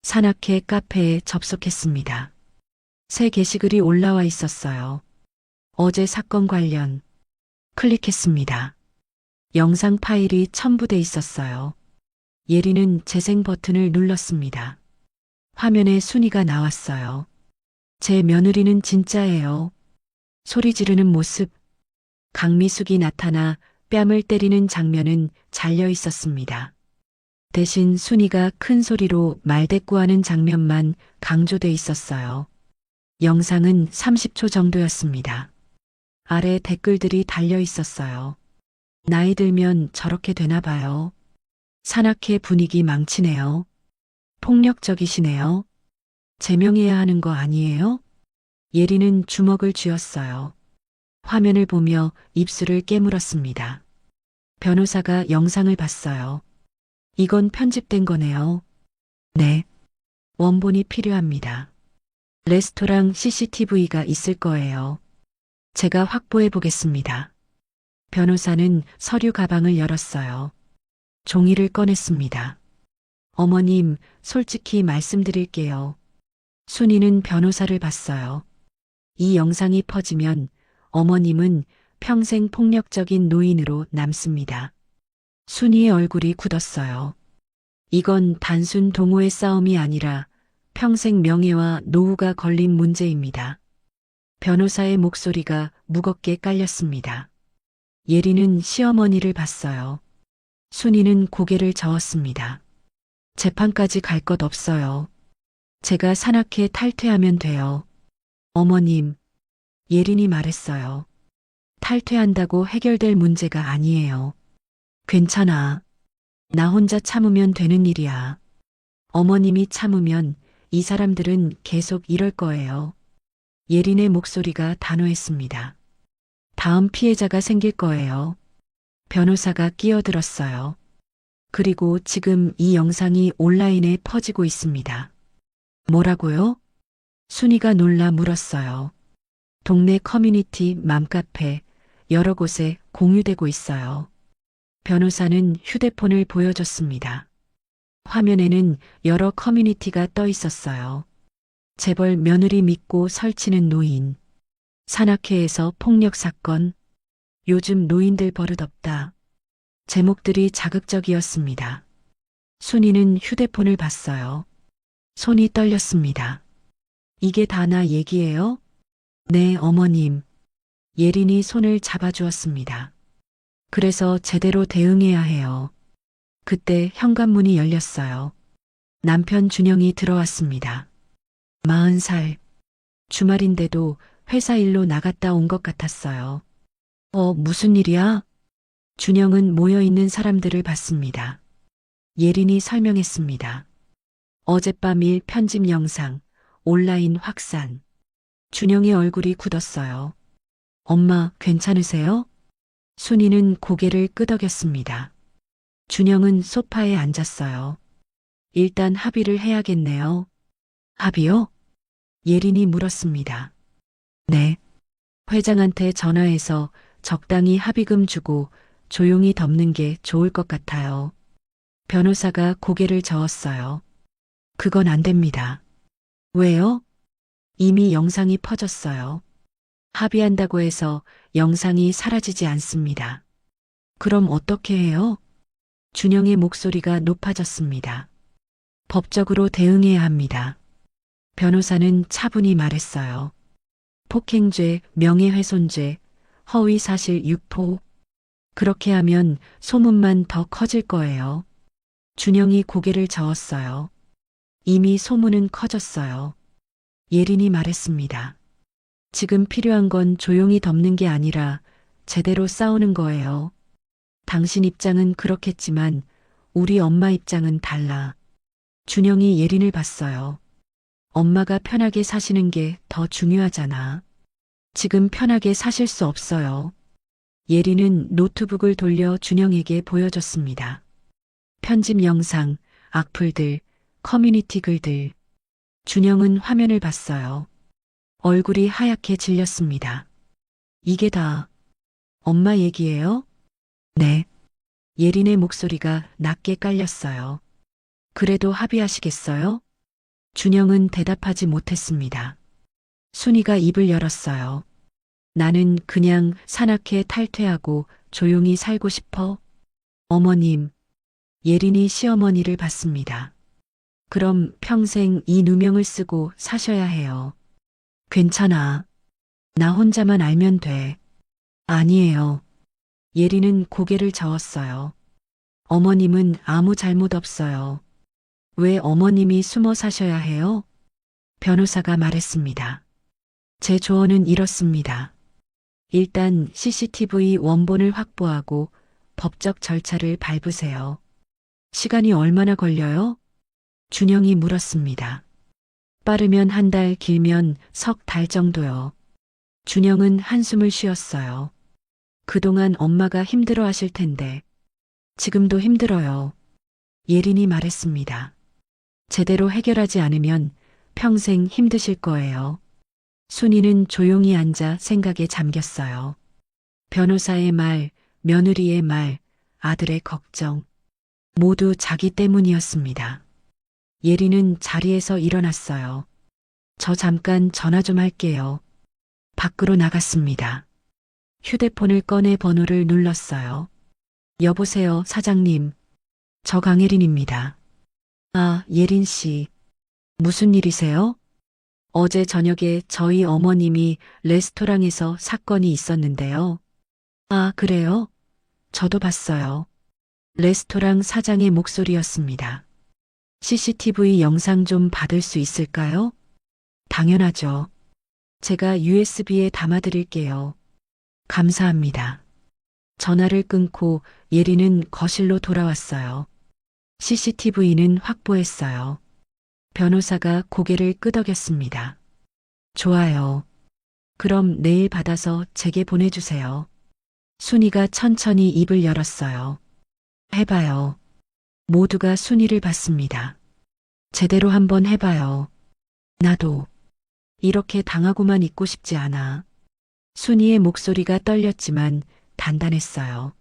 산악회 카페에 접속했습니다. 새 게시글이 올라와 있었어요. 어제 사건 관련. 클릭했습니다. 영상 파일이 첨부돼 있었어요. 예린은 재생 버튼을 눌렀습니다. 화면에 순이가 나왔어요. 제 며느리는 진짜예요. 소리 지르는 모습. 강미숙이 나타나 뺨을 때리는 장면은 잘려 있었습니다. 대신 순이가 큰 소리로 말대꾸하는 장면만 강조돼 있었어요. 영상은 30초 정도였습니다. 아래 댓글들이 달려 있었어요. 나이 들면 저렇게 되나 봐요. 산악회 분위기 망치네요. 폭력적이시네요. 제명해야 하는 거 아니에요? 예린은 주먹을 쥐었어요. 화면을 보며 입술을 깨물었습니다. 변호사가 영상을 봤어요. 이건 편집된 거네요. 네. 원본이 필요합니다. 레스토랑 CCTV가 있을 거예요. 제가 확보해 보겠습니다. 변호사는 서류 가방을 열었어요. 종이를 꺼냈습니다. 어머님, 솔직히 말씀드릴게요. 순이는 변호사를 봤어요. 이 영상이 퍼지면 어머님은 평생 폭력적인 노인으로 남습니다. 순이의 얼굴이 굳었어요. 이건 단순 동호회 싸움이 아니라 평생 명예와 노후가 걸린 문제입니다. 변호사의 목소리가 무겁게 깔렸습니다. 예리는 시어머니를 봤어요. 순이는 고개를 저었습니다. 재판까지 갈 것 없어요. 제가 산악회 탈퇴하면 돼요. 어머님, 예린이 말했어요. 탈퇴한다고 해결될 문제가 아니에요. 괜찮아. 나 혼자 참으면 되는 일이야. 어머님이 참으면 이 사람들은 계속 이럴 거예요. 예린의 목소리가 단호했습니다. 다음 피해자가 생길 거예요. 변호사가 끼어들었어요. 그리고 지금 이 영상이 온라인에 퍼지고 있습니다. 뭐라고요? 순이가 놀라 물었어요. 동네 커뮤니티 맘카페 여러 곳에 공유되고 있어요. 변호사는 휴대폰을 보여줬습니다. 화면에는 여러 커뮤니티가 떠 있었어요. 재벌 며느리 믿고 설치는 노인. 산악회에서 폭력 사건. 요즘 노인들 버릇없다. 제목들이 자극적이었습니다. 순이는 휴대폰을 봤어요. 손이 떨렸습니다. 이게 다 나 얘기예요? 네, 어머님. 예린이 손을 잡아주었습니다. 그래서 제대로 대응해야 해요. 그때 현관문이 열렸어요. 남편 준영이 들어왔습니다. 40살. 주말인데도 회사 일로 나갔다 온 것 같았어요. 무슨 일이야? 준영은 모여있는 사람들을 봤습니다. 예린이 설명했습니다. 어젯밤 일 편집 영상, 온라인 확산. 준영의 얼굴이 굳었어요. 엄마, 괜찮으세요? 순이는 고개를 끄덕였습니다. 준영은 소파에 앉았어요. 일단 합의를 해야겠네요. 합의요? 예린이 물었습니다. 네. 회장한테 전화해서 적당히 합의금 주고 조용히 덮는 게 좋을 것 같아요. 변호사가 고개를 저었어요. 그건 안 됩니다. 왜요? 이미 영상이 퍼졌어요. 합의한다고 해서 영상이 사라지지 않습니다. 그럼 어떻게 해요? 준영의 목소리가 높아졌습니다. 법적으로 대응해야 합니다. 변호사는 차분히 말했어요. 폭행죄, 명예훼손죄, 허위사실 유포. 그렇게 하면 소문만 더 커질 거예요. 준영이 고개를 저었어요. 이미 소문은 커졌어요. 예린이 말했습니다. 지금 필요한 건 조용히 덮는 게 아니라 제대로 싸우는 거예요. 당신 입장은 그렇겠지만 우리 엄마 입장은 달라. 준영이 예린을 봤어요. 엄마가 편하게 사시는 게 더 중요하잖아. 지금 편하게 사실 수 없어요. 예린은 노트북을 돌려 준영에게 보여줬습니다. 편집 영상, 악플들, 커뮤니티 글들. 준영은 화면을 봤어요. 얼굴이 하얗게 질렸습니다. 이게 다 엄마 얘기예요? 네. 예린의 목소리가 낮게 깔렸어요. 그래도 합의하시겠어요? 준영은 대답하지 못했습니다. 순이가 입을 열었어요. 나는 그냥 산악회 탈퇴하고 조용히 살고 싶어. 어머님, 예린이 시어머니를 봤습니다. 그럼 평생 이 누명을 쓰고 사셔야 해요. 괜찮아. 나 혼자만 알면 돼. 아니에요. 예린은 고개를 저었어요. 어머님은 아무 잘못 없어요. 왜 어머님이 숨어 사셔야 해요? 변호사가 말했습니다. 제 조언은 이렇습니다. 일단 CCTV 원본을 확보하고 법적 절차를 밟으세요. 시간이 얼마나 걸려요? 준영이 물었습니다. 빠르면 한 달, 길면 석 달 정도요. 준영은 한숨을 쉬었어요. 그동안 엄마가 힘들어 하실 텐데 지금도 힘들어요. 예린이 말했습니다. 제대로 해결하지 않으면 평생 힘드실 거예요. 순이는 조용히 앉아 생각에 잠겼어요. 변호사의 말, 며느리의 말, 아들의 걱정. 모두 자기 때문이었습니다. 예린은 자리에서 일어났어요. 저 잠깐 전화 좀 할게요. 밖으로 나갔습니다. 휴대폰을 꺼내 번호를 눌렀어요. 여보세요, 사장님. 저 강혜린입니다. 아, 예린 씨. 무슨 일이세요? 어제 저녁에 저희 어머님이 레스토랑에서 사건이 있었는데요. 아, 그래요? 저도 봤어요. 레스토랑 사장의 목소리였습니다. CCTV 영상 좀 받을 수 있을까요? 당연하죠. 제가 USB에 담아드릴게요. 감사합니다. 전화를 끊고 예리는 거실로 돌아왔어요. CCTV는 확보했어요. 변호사가 고개를 끄덕였습니다. 좋아요. 그럼 내일 받아서 제게 보내주세요. 순이가 천천히 입을 열었어요. 해봐요. 모두가 순이를 봤습니다. 제대로 한번 해봐요. 나도 이렇게 당하고만 있고 싶지 않아. 순이의 목소리가 떨렸지만 단단했어요.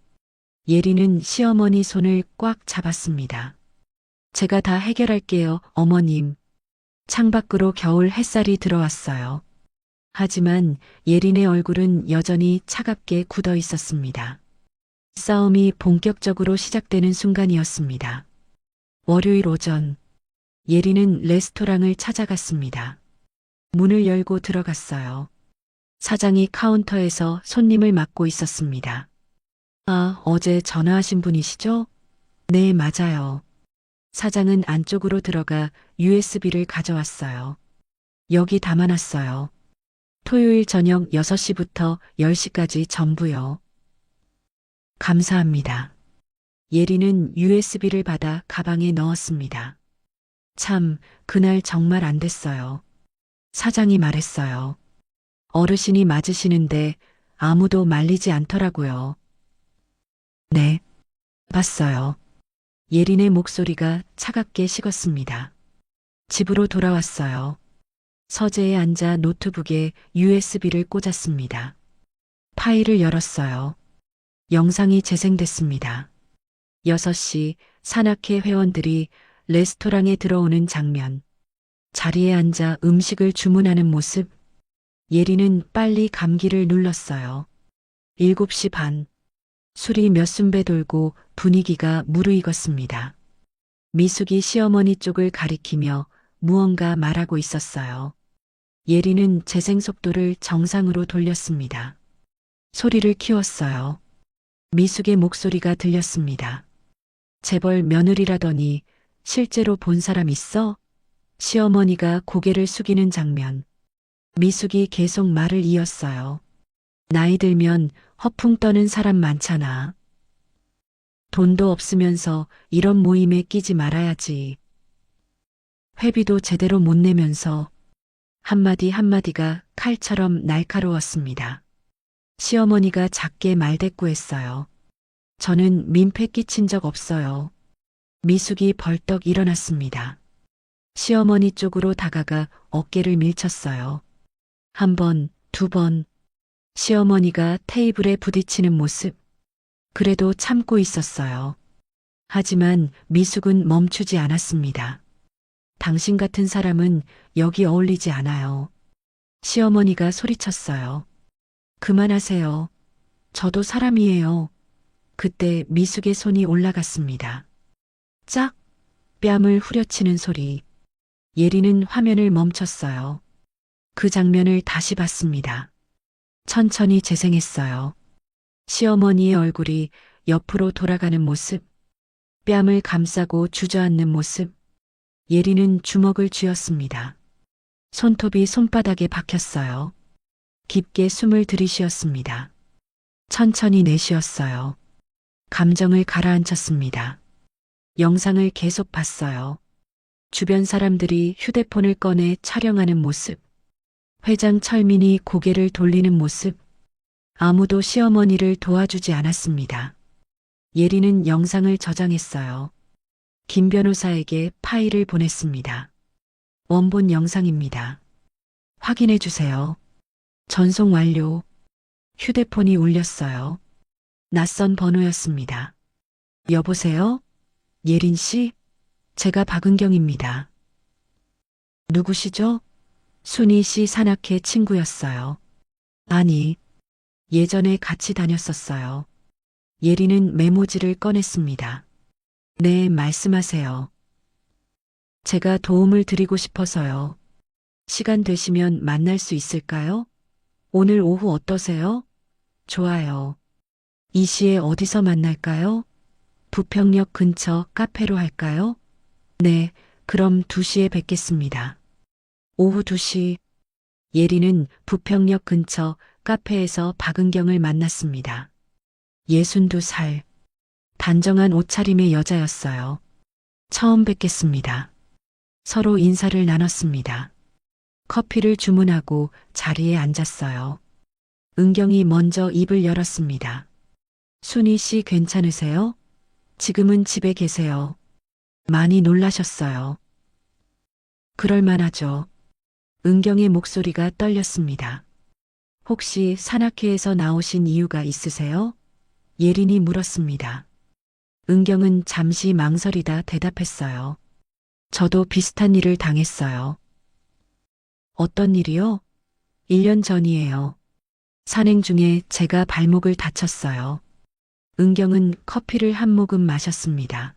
예리는 시어머니 손을 꽉 잡았습니다. 제가 다 해결할게요, 어머님. 창밖으로 겨울 햇살이 들어왔어요. 하지만 예린의 얼굴은 여전히 차갑게 굳어 있었습니다. 싸움이 본격적으로 시작되는 순간이었습니다. 월요일 오전, 예린은 레스토랑을 찾아갔습니다. 문을 열고 들어갔어요. 사장이 카운터에서 손님을 맡고 있었습니다. 아, 어제 전화하신 분이시죠? 네, 맞아요. 사장은 안쪽으로 들어가 USB를 가져왔어요. 여기 담아놨어요. 토요일 저녁 6시부터 10시까지 전부요. 감사합니다. 예리는 USB를 받아 가방에 넣었습니다. 참, 그날 정말 안 됐어요. 사장이 말했어요. 어르신이 맞으시는데 아무도 말리지 않더라고요. 네, 봤어요. 예린의 목소리가 차갑게 식었습니다. 집으로 돌아왔어요. 서재에 앉아 노트북에 USB를 꽂았습니다. 파일을 열었어요. 영상이 재생됐습니다. 6시 산악회 회원들이 레스토랑에 들어오는 장면. 자리에 앉아 음식을 주문하는 모습. 예리는 빨리 감기를 눌렀어요. 7시 반. 술이 몇 순배 돌고 분위기가 무르익었습니다. 미숙이 시어머니 쪽을 가리키며 무언가 말하고 있었어요. 예리는 재생 속도를 정상으로 돌렸습니다. 소리를 키웠어요. 미숙의 목소리가 들렸습니다. 재벌 며느리라더니 실제로 본 사람 있어? 시어머니가 고개를 숙이는 장면. 미숙이 계속 말을 이었어요. 나이 들면 허풍 떠는 사람 많잖아. 돈도 없으면서 이런 모임에 끼지 말아야지. 회비도 제대로 못 내면서 한마디 한마디가 칼처럼 날카로웠습니다. 시어머니가 작게 말대꾸했어요. 저는 민폐 끼친 적 없어요. 미숙이 벌떡 일어났습니다. 시어머니 쪽으로 다가가 어깨를 밀쳤어요. 1번, 2번. 시어머니가 테이블에 부딪히는 모습. 그래도 참고 있었어요. 하지만 미숙은 멈추지 않았습니다. 당신 같은 사람은 여기 어울리지 않아요. 시어머니가 소리쳤어요. 그만하세요. 저도 사람이에요. 그때 미숙의 손이 올라갔습니다. 짝! 뺨을 후려치는 소리. 예리는 화면을 멈췄어요. 그 장면을 다시 봤습니다. 천천히 재생했어요. 시어머니의 얼굴이 옆으로 돌아가는 모습, 뺨을 감싸고 주저앉는 모습. 예리는 주먹을 쥐었습니다. 손톱이 손바닥에 박혔어요. 깊게 숨을 들이쉬었습니다. 천천히 내쉬었어요. 감정을 가라앉혔습니다. 영상을 계속 봤어요. 주변 사람들이 휴대폰을 꺼내 촬영하는 모습. 회장 철민이 고개를 돌리는 모습. 아무도 시어머니를 도와주지 않았습니다. 예리는 영상을 저장했어요. 김 변호사에게 파일을 보냈습니다. 원본 영상입니다. 확인해 주세요. 전송 완료. 휴대폰이 울렸어요. 낯선 번호였습니다. 여보세요? 예린 씨? 제가 박은경입니다. 누구시죠? 순이 씨 산악회 친구였어요. 아니, 예전에 같이 다녔었어요. 예리는 메모지를 꺼냈습니다. 네, 말씀하세요. 제가 도움을 드리고 싶어서요. 시간 되시면 만날 수 있을까요? 오늘 오후 어떠세요? 좋아요. 이 시에 어디서 만날까요? 부평역 근처 카페로 할까요? 네, 그럼 2시에 뵙겠습니다. 오후 2시, 예리는 부평역 근처 카페에서 박은경을 만났습니다. 62살, 단정한 옷차림의 여자였어요. 처음 뵙겠습니다. 서로 인사를 나눴습니다. 커피를 주문하고 자리에 앉았어요. 은경이 먼저 입을 열었습니다. 순희 씨 괜찮으세요? 지금은 집에 계세요. 많이 놀라셨어요. 그럴만하죠. 은경의 목소리가 떨렸습니다. 혹시 산악회에서 나오신 이유가 있으세요? 예린이 물었습니다. 은경은 잠시 망설이다 대답했어요. 저도 비슷한 일을 당했어요. 어떤 일이요? 1년 전이에요. 산행 중에 제가 발목을 다쳤어요. 은경은 커피를 한 모금 마셨습니다.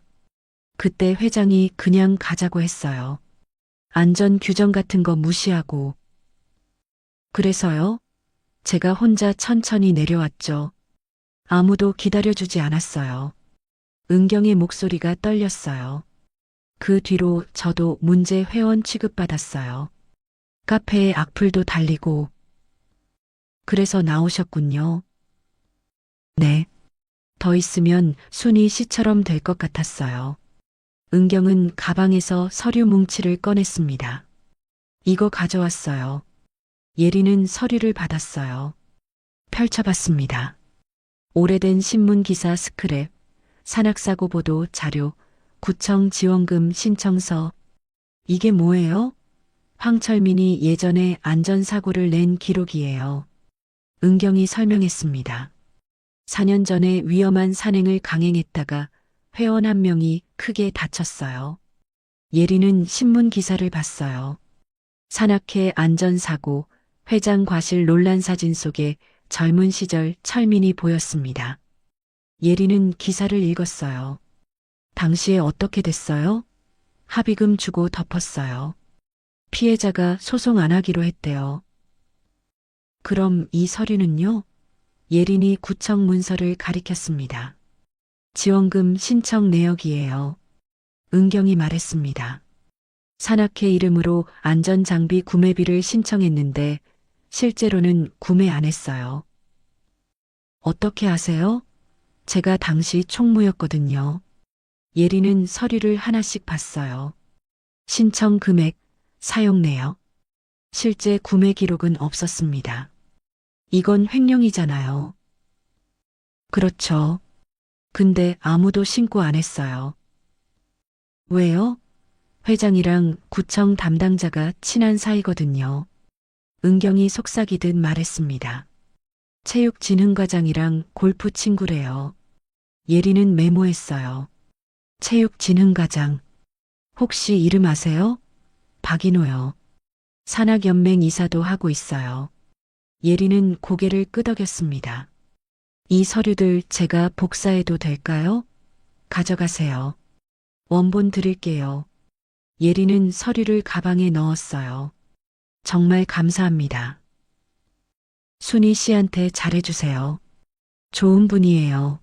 그때 회장이 그냥 가자고 했어요. 안전 규정 같은 거 무시하고. 그래서요? 제가 혼자 천천히 내려왔죠. 아무도 기다려주지 않았어요. 은경의 목소리가 떨렸어요. 그 뒤로 저도 문제 회원 취급받았어요. 카페에 악플도 달리고. 그래서 나오셨군요. 네. 더 있으면 순희 씨처럼 될 것 같았어요. 은경은 가방에서 서류 뭉치를 꺼냈습니다. 이거 가져왔어요. 예리는 서류를 받았어요. 펼쳐봤습니다. 오래된 신문 기사 스크랩, 산악사고 보도 자료, 구청 지원금 신청서. 이게 뭐예요? 황철민이 예전에 안전사고를 낸 기록이에요. 은경이 설명했습니다. 4년 전에 위험한 산행을 강행했다가 회원 한 명이 크게 다쳤어요. 예리는 신문 기사를 봤어요. 산악회 안전사고, 회장 과실 논란 사진 속에 젊은 시절 철민이 보였습니다. 예리는 기사를 읽었어요. 당시에 어떻게 됐어요? 합의금 주고 덮었어요. 피해자가 소송 안 하기로 했대요. 그럼 이 서류는요? 예린이 구청 문서를 가리켰습니다. 지원금 신청 내역이에요. 은경이 말했습니다. 산악회 이름으로 안전장비 구매비를 신청했는데 실제로는 구매 안 했어요. 어떻게 아세요? 제가 당시 총무였거든요. 예리는 서류를 하나씩 봤어요. 신청 금액, 사용 내역. 실제 구매 기록은 없었습니다. 이건 횡령이잖아요. 그렇죠. 근데 아무도 신고 안 했어요. 왜요? 회장이랑 구청 담당자가 친한 사이거든요. 은경이 속삭이듯 말했습니다. 체육진흥과장이랑 골프 친구래요. 예리는 메모했어요. 체육진흥과장. 혹시 이름 아세요? 박인호요. 산악연맹 이사도 하고 있어요. 예리는 고개를 끄덕였습니다. 이 서류들 제가 복사해도 될까요? 가져가세요. 원본 드릴게요. 예리는 서류를 가방에 넣었어요. 정말 감사합니다. 순희 씨한테 잘해주세요. 좋은 분이에요.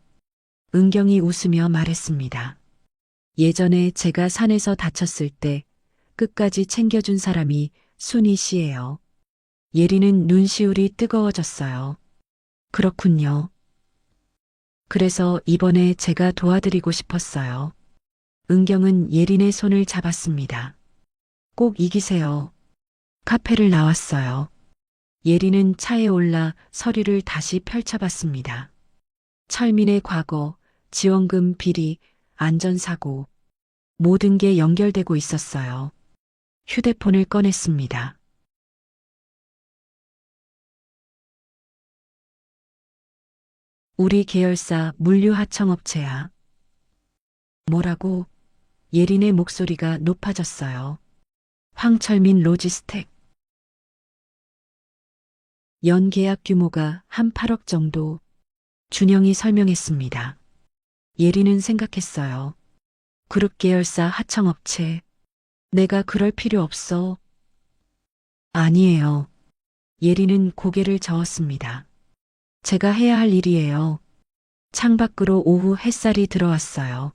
은경이 웃으며 말했습니다. 예전에 제가 산에서 다쳤을 때 끝까지 챙겨준 사람이 순희 씨예요. 예리는 눈시울이 뜨거워졌어요. 그렇군요. 그래서 이번에 제가 도와드리고 싶었어요. 은경은 예린의 손을 잡았습니다. 꼭 이기세요. 카페를 나왔어요. 예린은 차에 올라 서류를 다시 펼쳐봤습니다. 철민의 과거, 지원금 비리, 안전사고. 모든 게 연결되고 있었어요. 휴대폰을 꺼냈습니다. 우리 계열사 물류하청업체야. 뭐라고? 예린의 목소리가 높아졌어요. 황철민 로지스텍. 연 계약 규모가 한 8억 정도. 준영이 설명했습니다. 예린은 생각했어요. 그룹 계열사 하청업체. 내가 그럴 필요 없어. 아니에요. 예리는 고개를 저었습니다. 제가 해야 할 일이에요. 창밖으로 오후 햇살이 들어왔어요.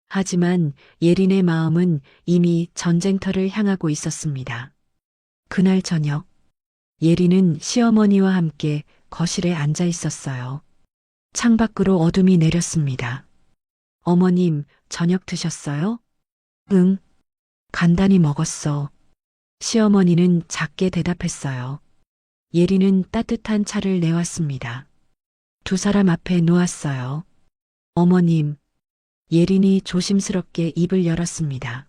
하지만 예린의 마음은 이미 전쟁터를 향하고 있었습니다. 그날 저녁, 예린은 시어머니와 함께 거실에 앉아 있었어요. 창밖으로 어둠이 내렸습니다. 어머님, 저녁 드셨어요? 응, 간단히 먹었어. 시어머니는 작게 대답했어요. 예린은 따뜻한 차를 내왔습니다. 두 사람 앞에 놓았어요. 어머님, 예린이 조심스럽게 입을 열었습니다.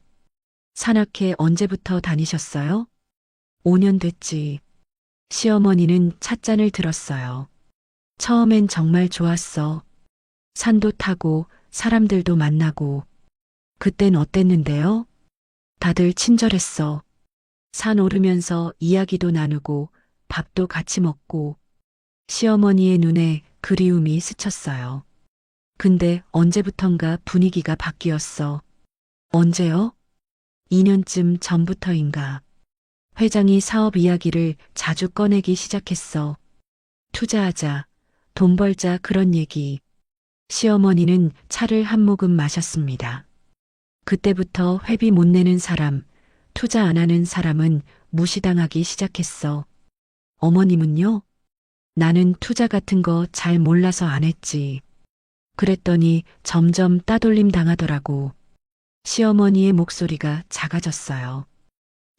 산악회 언제부터 다니셨어요? 5년 됐지. 시어머니는 찻잔을 들었어요. 처음엔 정말 좋았어. 산도 타고 사람들도 만나고. 그땐 어땠는데요? 다들 친절했어. 산 오르면서 이야기도 나누고 밥도 같이 먹고. 시어머니의 눈에 그리움이 스쳤어요. 근데 언제부턴가 분위기가 바뀌었어. 언제요? 2년쯤 전부터인가. 회장이 사업 이야기를 자주 꺼내기 시작했어. 투자하자, 돈 벌자 그런 얘기. 시어머니는 차를 한 모금 마셨습니다. 그때부터 회비 못 내는 사람, 투자 안 하는 사람은 무시당하기 시작했어. 어머님은요? 나는 투자 같은 거 잘 몰라서 안 했지. 그랬더니 점점 따돌림 당하더라고. 시어머니의 목소리가 작아졌어요.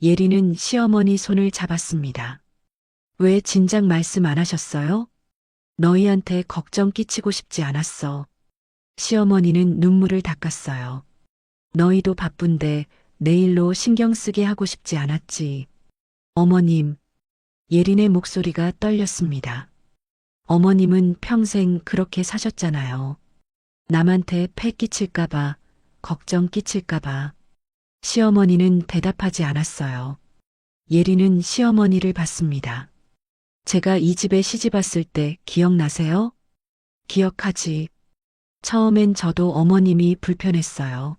예리는 시어머니 손을 잡았습니다. 왜 진작 말씀 안 하셨어요? 너희한테 걱정 끼치고 싶지 않았어. 시어머니는 눈물을 닦았어요. 너희도 바쁜데 내일로 신경 쓰게 하고 싶지 않았지. 어머님, 예린의 목소리가 떨렸습니다. 어머님은 평생 그렇게 사셨잖아요. 남한테 패 끼칠까봐, 걱정 끼칠까봐. 시어머니는 대답하지 않았어요. 예린은 시어머니를 봤습니다. 제가 이 집에 시집 왔을 때 기억나세요? 기억하지. 처음엔 저도 어머님이 불편했어요.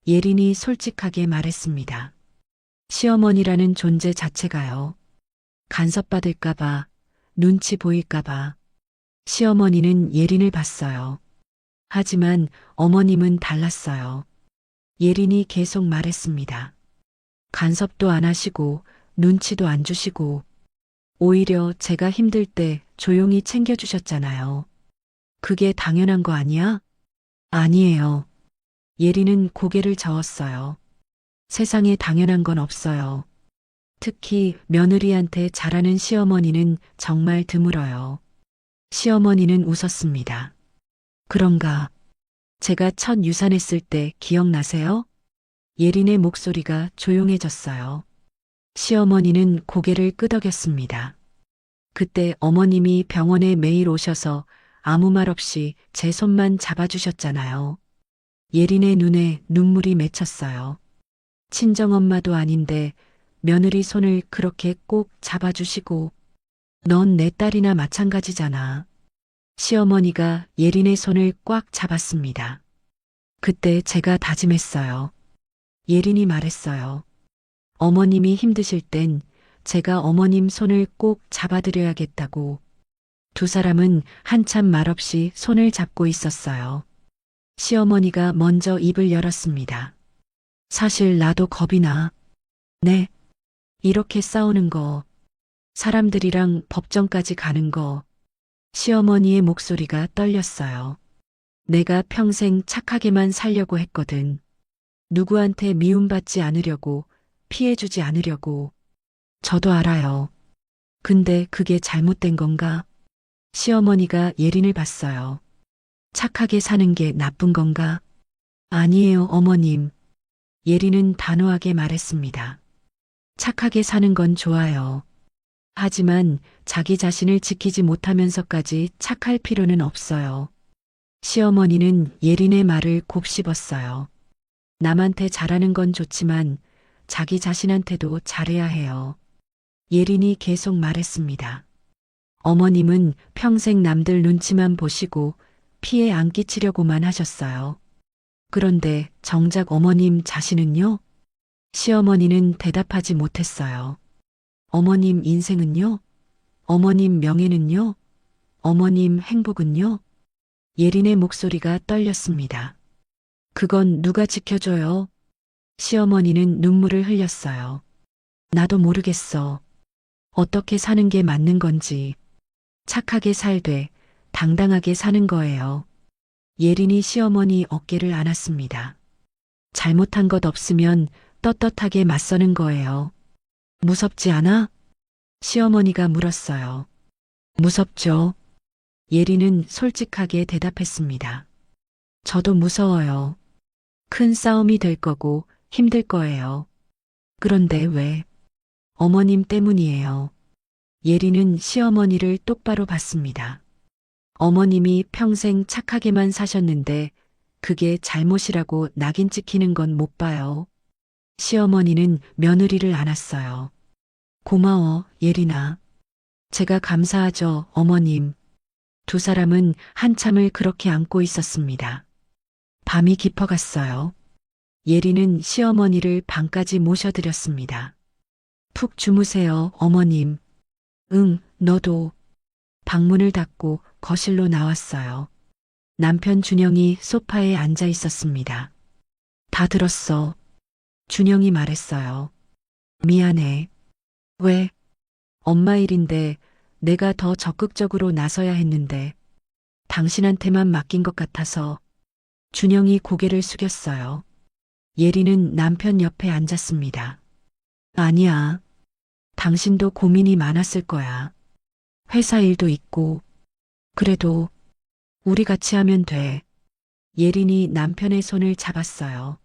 예린이 솔직하게 말했습니다. 시어머니라는 존재 자체가요. 간섭받을까봐, 눈치 보일까봐. 시어머니는 예린을 봤어요. 하지만 어머님은 달랐어요. 예린이 계속 말했습니다. 간섭도 안 하시고 눈치도 안 주시고 오히려 제가 힘들 때 조용히 챙겨주셨잖아요. 그게 당연한 거 아니야? 아니에요. 예린은 고개를 저었어요. 세상에 당연한 건 없어요. 특히 며느리한테 잘하는 시어머니는 정말 드물어요. 시어머니는 웃었습니다. 그런가? 제가 첫 유산했을 때 기억나세요? 예린의 목소리가 조용해졌어요. 시어머니는 고개를 끄덕였습니다. 그때 어머님이 병원에 매일 오셔서 아무 말 없이 제 손만 잡아주셨잖아요. 예린의 눈에 눈물이 맺혔어요. 친정엄마도 아닌데 며느리 손을 그렇게 꼭 잡아주시고 넌 내 딸이나 마찬가지잖아. 시어머니가 예린의 손을 꽉 잡았습니다. 그때 제가 다짐했어요. 예린이 말했어요. 어머님이 힘드실 땐 제가 어머님 손을 꼭 잡아드려야겠다고. 두 사람은 한참 말없이 손을 잡고 있었어요. 시어머니가 먼저 입을 열었습니다. 사실 나도 겁이 나. 네. 이렇게 싸우는 거. 사람들이랑 법정까지 가는 거. 시어머니의 목소리가 떨렸어요. 내가 평생 착하게만 살려고 했거든. 누구한테 미움받지 않으려고, 피해주지 않으려고. 저도 알아요. 근데 그게 잘못된 건가? 시어머니가 예린을 봤어요. 착하게 사는 게 나쁜 건가? 아니에요, 어머님. 예린은 단호하게 말했습니다. 착하게 사는 건 좋아요. 하지만 자기 자신을 지키지 못하면서까지 착할 필요는 없어요. 시어머니는 예린의 말을 곱씹었어요. 남한테 잘하는 건 좋지만 자기 자신한테도 잘해야 해요. 예린이 계속 말했습니다. 어머님은 평생 남들 눈치만 보시고 피해 안 끼치려고만 하셨어요. 그런데 정작 어머님 자신은요? 시어머니는 대답하지 못했어요. 어머님 인생은요? 어머님 명예는요? 어머님 행복은요? 예린의 목소리가 떨렸습니다. 그건 누가 지켜줘요? 시어머니는 눈물을 흘렸어요. 나도 모르겠어. 어떻게 사는 게 맞는 건지. 착하게 살되 당당하게 사는 거예요. 예린이 시어머니 어깨를 안았습니다. 잘못한 것 없으면 떳떳하게 맞서는 거예요. 무섭지 않아? 시어머니가 물었어요. 무섭죠. 예린은 솔직하게 대답했습니다. 저도 무서워요. 큰 싸움이 될 거고 힘들 거예요. 그런데 왜? 어머님 때문이에요. 예린은 시어머니를 똑바로 봤습니다. 어머님이 평생 착하게만 사셨는데 그게 잘못이라고 낙인 찍히는 건 못 봐요. 시어머니는 며느리를 안았어요. 고마워, 예린아. 제가 감사하죠, 어머님. 두 사람은 한참을 그렇게 안고 있었습니다. 밤이 깊어갔어요. 예린은 시어머니를 방까지 모셔드렸습니다. 푹 주무세요, 어머님. 응, 너도. 방문을 닫고 거실로 나왔어요. 남편 준영이 소파에 앉아 있었습니다. 다 들었어. 준영이 말했어요. 미안해. 왜? 엄마 일인데 내가 더 적극적으로 나서야 했는데 당신한테만 맡긴 것 같아서. 준영이 고개를 숙였어요. 예린은 남편 옆에 앉았습니다. 아니야. 당신도 고민이 많았을 거야. 회사 일도 있고. 그래도 우리 같이 하면 돼. 예린이 남편의 손을 잡았어요.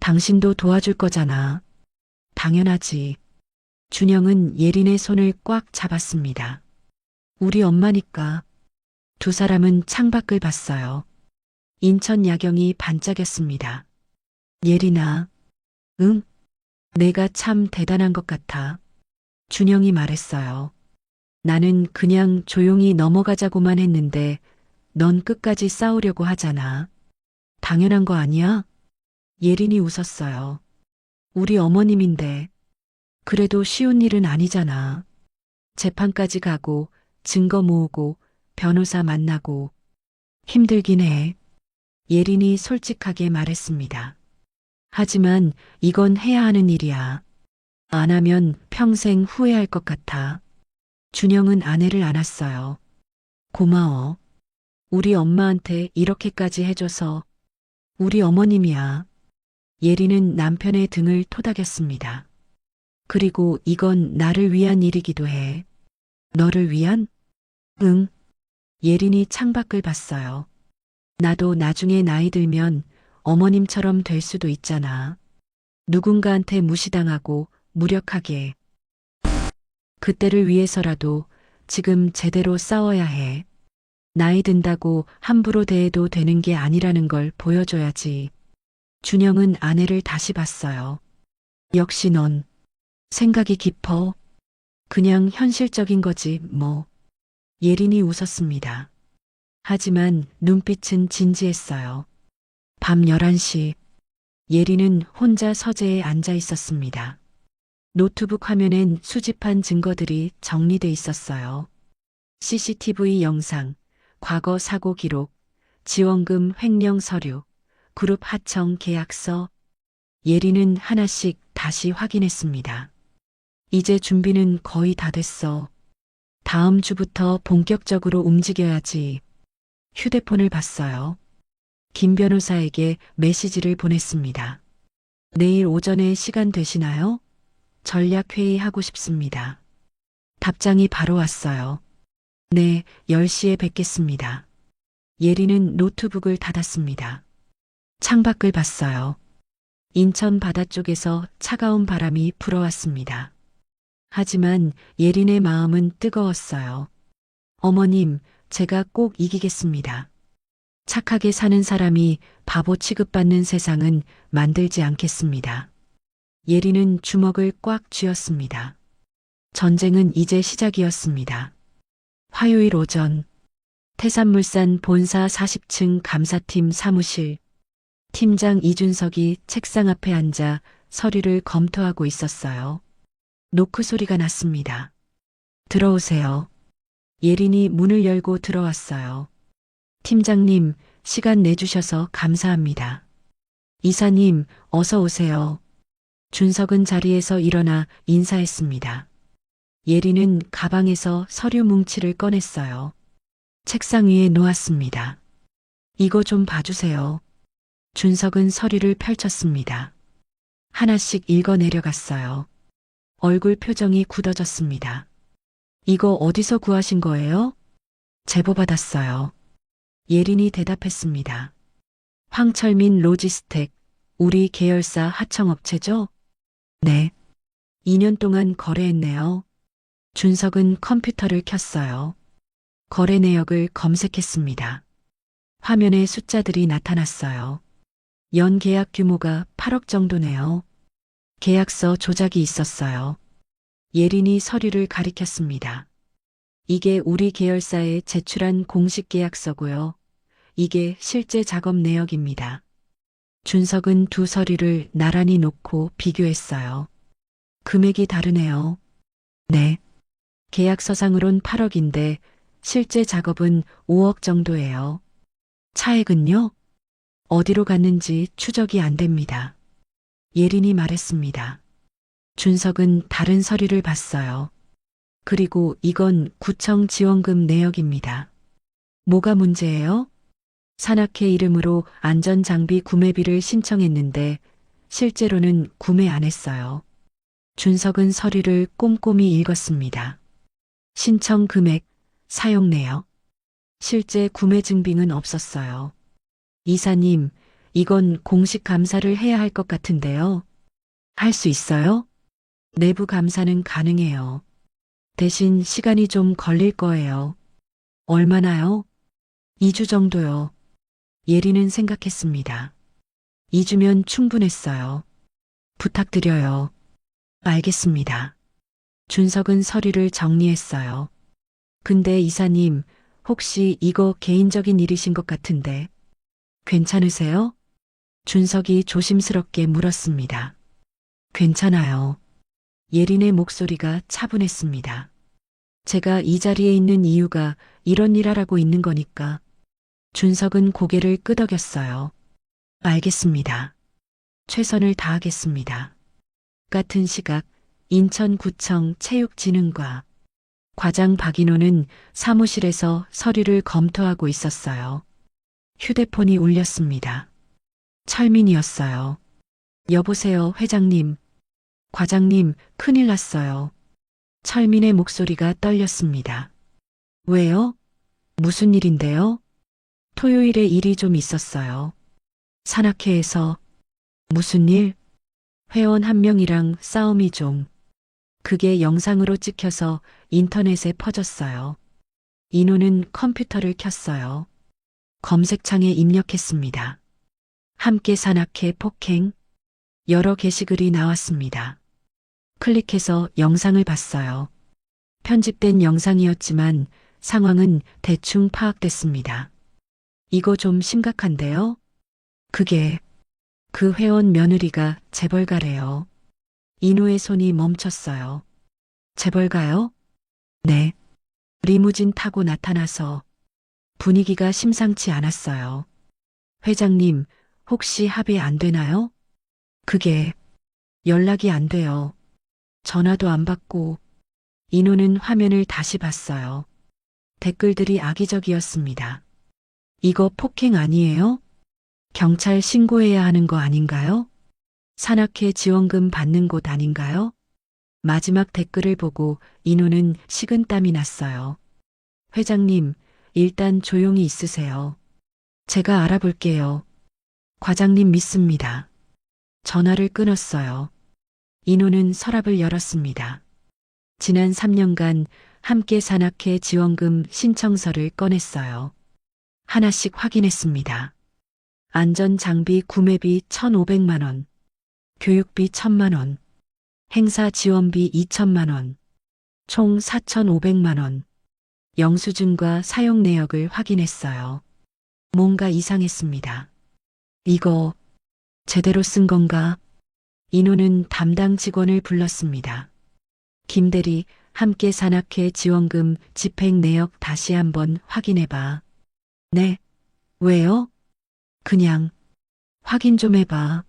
당신도 도와줄 거잖아. 당연하지. 준영은 예린의 손을 꽉 잡았습니다. 우리 엄마니까. 두 사람은 창밖을 봤어요. 인천 야경이 반짝였습니다. 예린아. 응? 내가 참 대단한 것 같아. 준영이 말했어요. 나는 그냥 조용히 넘어가자고만 했는데 넌 끝까지 싸우려고 하잖아. 당연한 거 아니야? 예린이 웃었어요. 우리 어머님인데. 그래도 쉬운 일은 아니잖아. 재판까지 가고 증거 모으고 변호사 만나고 힘들긴 해. 예린이 솔직하게 말했습니다. 하지만 이건 해야 하는 일이야. 안 하면 평생 후회할 것 같아. 준영은 아내를 안았어요. 고마워. 우리 엄마한테 이렇게까지 해줘서. 우리 어머님이야. 예린은 남편의 등을 토닥였습니다. 그리고 이건 나를 위한 일이기도 해. 너를 위한? 응. 예린이 창밖을 봤어요. 나도 나중에 나이 들면 어머님처럼 될 수도 있잖아. 누군가한테 무시당하고 무력하게. 그때를 위해서라도 지금 제대로 싸워야 해. 나이 든다고 함부로 대해도 되는 게 아니라는 걸 보여줘야지. 준영은 아내를 다시 봤어요. 역시 넌 생각이 깊어. 그냥 현실적인 거지, 뭐. 예린이 웃었습니다. 하지만 눈빛은 진지했어요. 밤 11시. 예린은 혼자 서재에 앉아 있었습니다. 노트북 화면엔 수집한 증거들이 정리돼 있었어요. CCTV 영상, 과거 사고 기록, 지원금 횡령 서류, 그룹 하청 계약서. 예린은 하나씩 다시 확인했습니다. 이제 준비는 거의 다 됐어. 다음 주부터 본격적으로 움직여야지. 휴대폰을 봤어요. 김 변호사에게 메시지를 보냈습니다. 내일 오전에 시간 되시나요? 전략회의 하고 싶습니다. 답장이 바로 왔어요. 네, 10시에 뵙겠습니다. 예린은 노트북을 닫았습니다. 창밖을 봤어요. 인천 바다 쪽에서 차가운 바람이 불어왔습니다. 하지만 예린의 마음은 뜨거웠어요. 어머님, 제가 꼭 이기겠습니다. 착하게 사는 사람이 바보 취급받는 세상은 만들지 않겠습니다. 예린은 주먹을 꽉 쥐었습니다. 전쟁은 이제 시작이었습니다. 화요일 오전, 태산물산 본사 40층 감사팀 사무실, 팀장 이준석이 책상 앞에 앉아 서류를 검토하고 있었어요. 노크 소리가 났습니다. 들어오세요. 예린이 문을 열고 들어왔어요. 팀장님, 시간 내주셔서 감사합니다. 이사님, 어서 오세요. 준석은 자리에서 일어나 인사했습니다. 예린은 가방에서 서류 뭉치를 꺼냈어요. 책상 위에 놓았습니다. 이거 좀 봐주세요. 준석은 서류를 펼쳤습니다. 하나씩 읽어 내려갔어요. 얼굴 표정이 굳어졌습니다. 이거 어디서 구하신 거예요? 제보 받았어요. 예린이 대답했습니다. 황철민 로지스텍, 우리 계열사 하청업체죠? 네. 2년 동안 거래했네요. 준석은 컴퓨터를 켰어요. 거래 내역을 검색했습니다. 화면에 숫자들이 나타났어요. 연 계약 규모가 8억 정도네요. 계약서 조작이 있었어요. 예린이 서류를 가리켰습니다. 이게 우리 계열사에 제출한 공식 계약서고요. 이게 실제 작업 내역입니다. 준석은 두 서류를 나란히 놓고 비교했어요. 금액이 다르네요. 네. 계약서상으론 8억인데 실제 작업은 5억 정도예요. 차액은요? 어디로 갔는지 추적이 안 됩니다. 예린이 말했습니다. 준석은 다른 서류를 봤어요. 그리고 이건 구청 지원금 내역입니다. 뭐가 문제예요? 산악회 이름으로 안전장비 구매비를 신청했는데 실제로는 구매 안 했어요. 준석은 서류를 꼼꼼히 읽었습니다. 신청 금액, 사용 내역. 실제 구매 증빙은 없었어요. 이사님, 이건 공식 감사를 해야 할 것 같은데요. 할 수 있어요? 내부 감사는 가능해요. 대신 시간이 좀 걸릴 거예요. 얼마나요? 2주 정도요. 예린은 생각했습니다. 2주면 충분했어요. 부탁드려요. 알겠습니다. 준석은 서류를 정리했어요. 근데 이사님, 혹시 이거 개인적인 일이신 것 같은데 괜찮으세요? 준석이 조심스럽게 물었습니다. 괜찮아요. 예린의 목소리가 차분했습니다. 제가 이 자리에 있는 이유가 이런 일 하라고 있는 거니까. 준석은 고개를 끄덕였어요. 알겠습니다. 최선을 다하겠습니다. 같은 시각 인천구청 체육진흥과 과장 박인호는 사무실에서 서류를 검토하고 있었어요. 휴대폰이 울렸습니다. 철민이었어요. 여보세요, 회장님. 과장님, 큰일 났어요. 철민의 목소리가 떨렸습니다. 왜요? 무슨 일인데요? 토요일에 일이 좀 있었어요. 산악회에서. 무슨 일? 회원 한 명이랑 싸움이 좀. 그게 영상으로 찍혀서 인터넷에 퍼졌어요. 인호는 컴퓨터를 켰어요. 검색창에 입력했습니다. 함께 산악회 폭행. 여러 게시글이 나왔습니다. 클릭해서 영상을 봤어요. 편집된 영상이었지만 상황은 대충 파악됐습니다. 이거 좀 심각한데요? 그게 그 회원 며느리가 재벌가래요. 인호의 손이 멈췄어요. 재벌가요? 네. 리무진 타고 나타나서 분위기가 심상치 않았어요. 회장님, 혹시 합의 안 되나요? 그게 연락이 안 돼요. 전화도 안 받고. 인호는 화면을 다시 봤어요. 댓글들이 악의적이었습니다. 이거 폭행 아니에요? 경찰 신고해야 하는 거 아닌가요? 산악회 지원금 받는 곳 아닌가요? 마지막 댓글을 보고 인호는 식은땀이 났어요. 회장님, 일단 조용히 있으세요. 제가 알아볼게요. 과장님 믿습니다. 전화를 끊었어요. 인호는 서랍을 열었습니다. 지난 3년간 함께 산악회 지원금 신청서를 꺼냈어요. 하나씩 확인했습니다. 안전장비 구매비 1,500만 원, 교육비 1,000만 원, 행사 지원비 2,000만 원, 총 4,500만 원. 영수증과 사용 내역을 확인했어요. 뭔가 이상했습니다. 이거 제대로 쓴 건가? 인호는 담당 직원을 불렀습니다. 김대리, 함께 산악회 지원금 집행 내역 다시 한번 확인해봐. 네. 왜요? 그냥 확인 좀 해봐.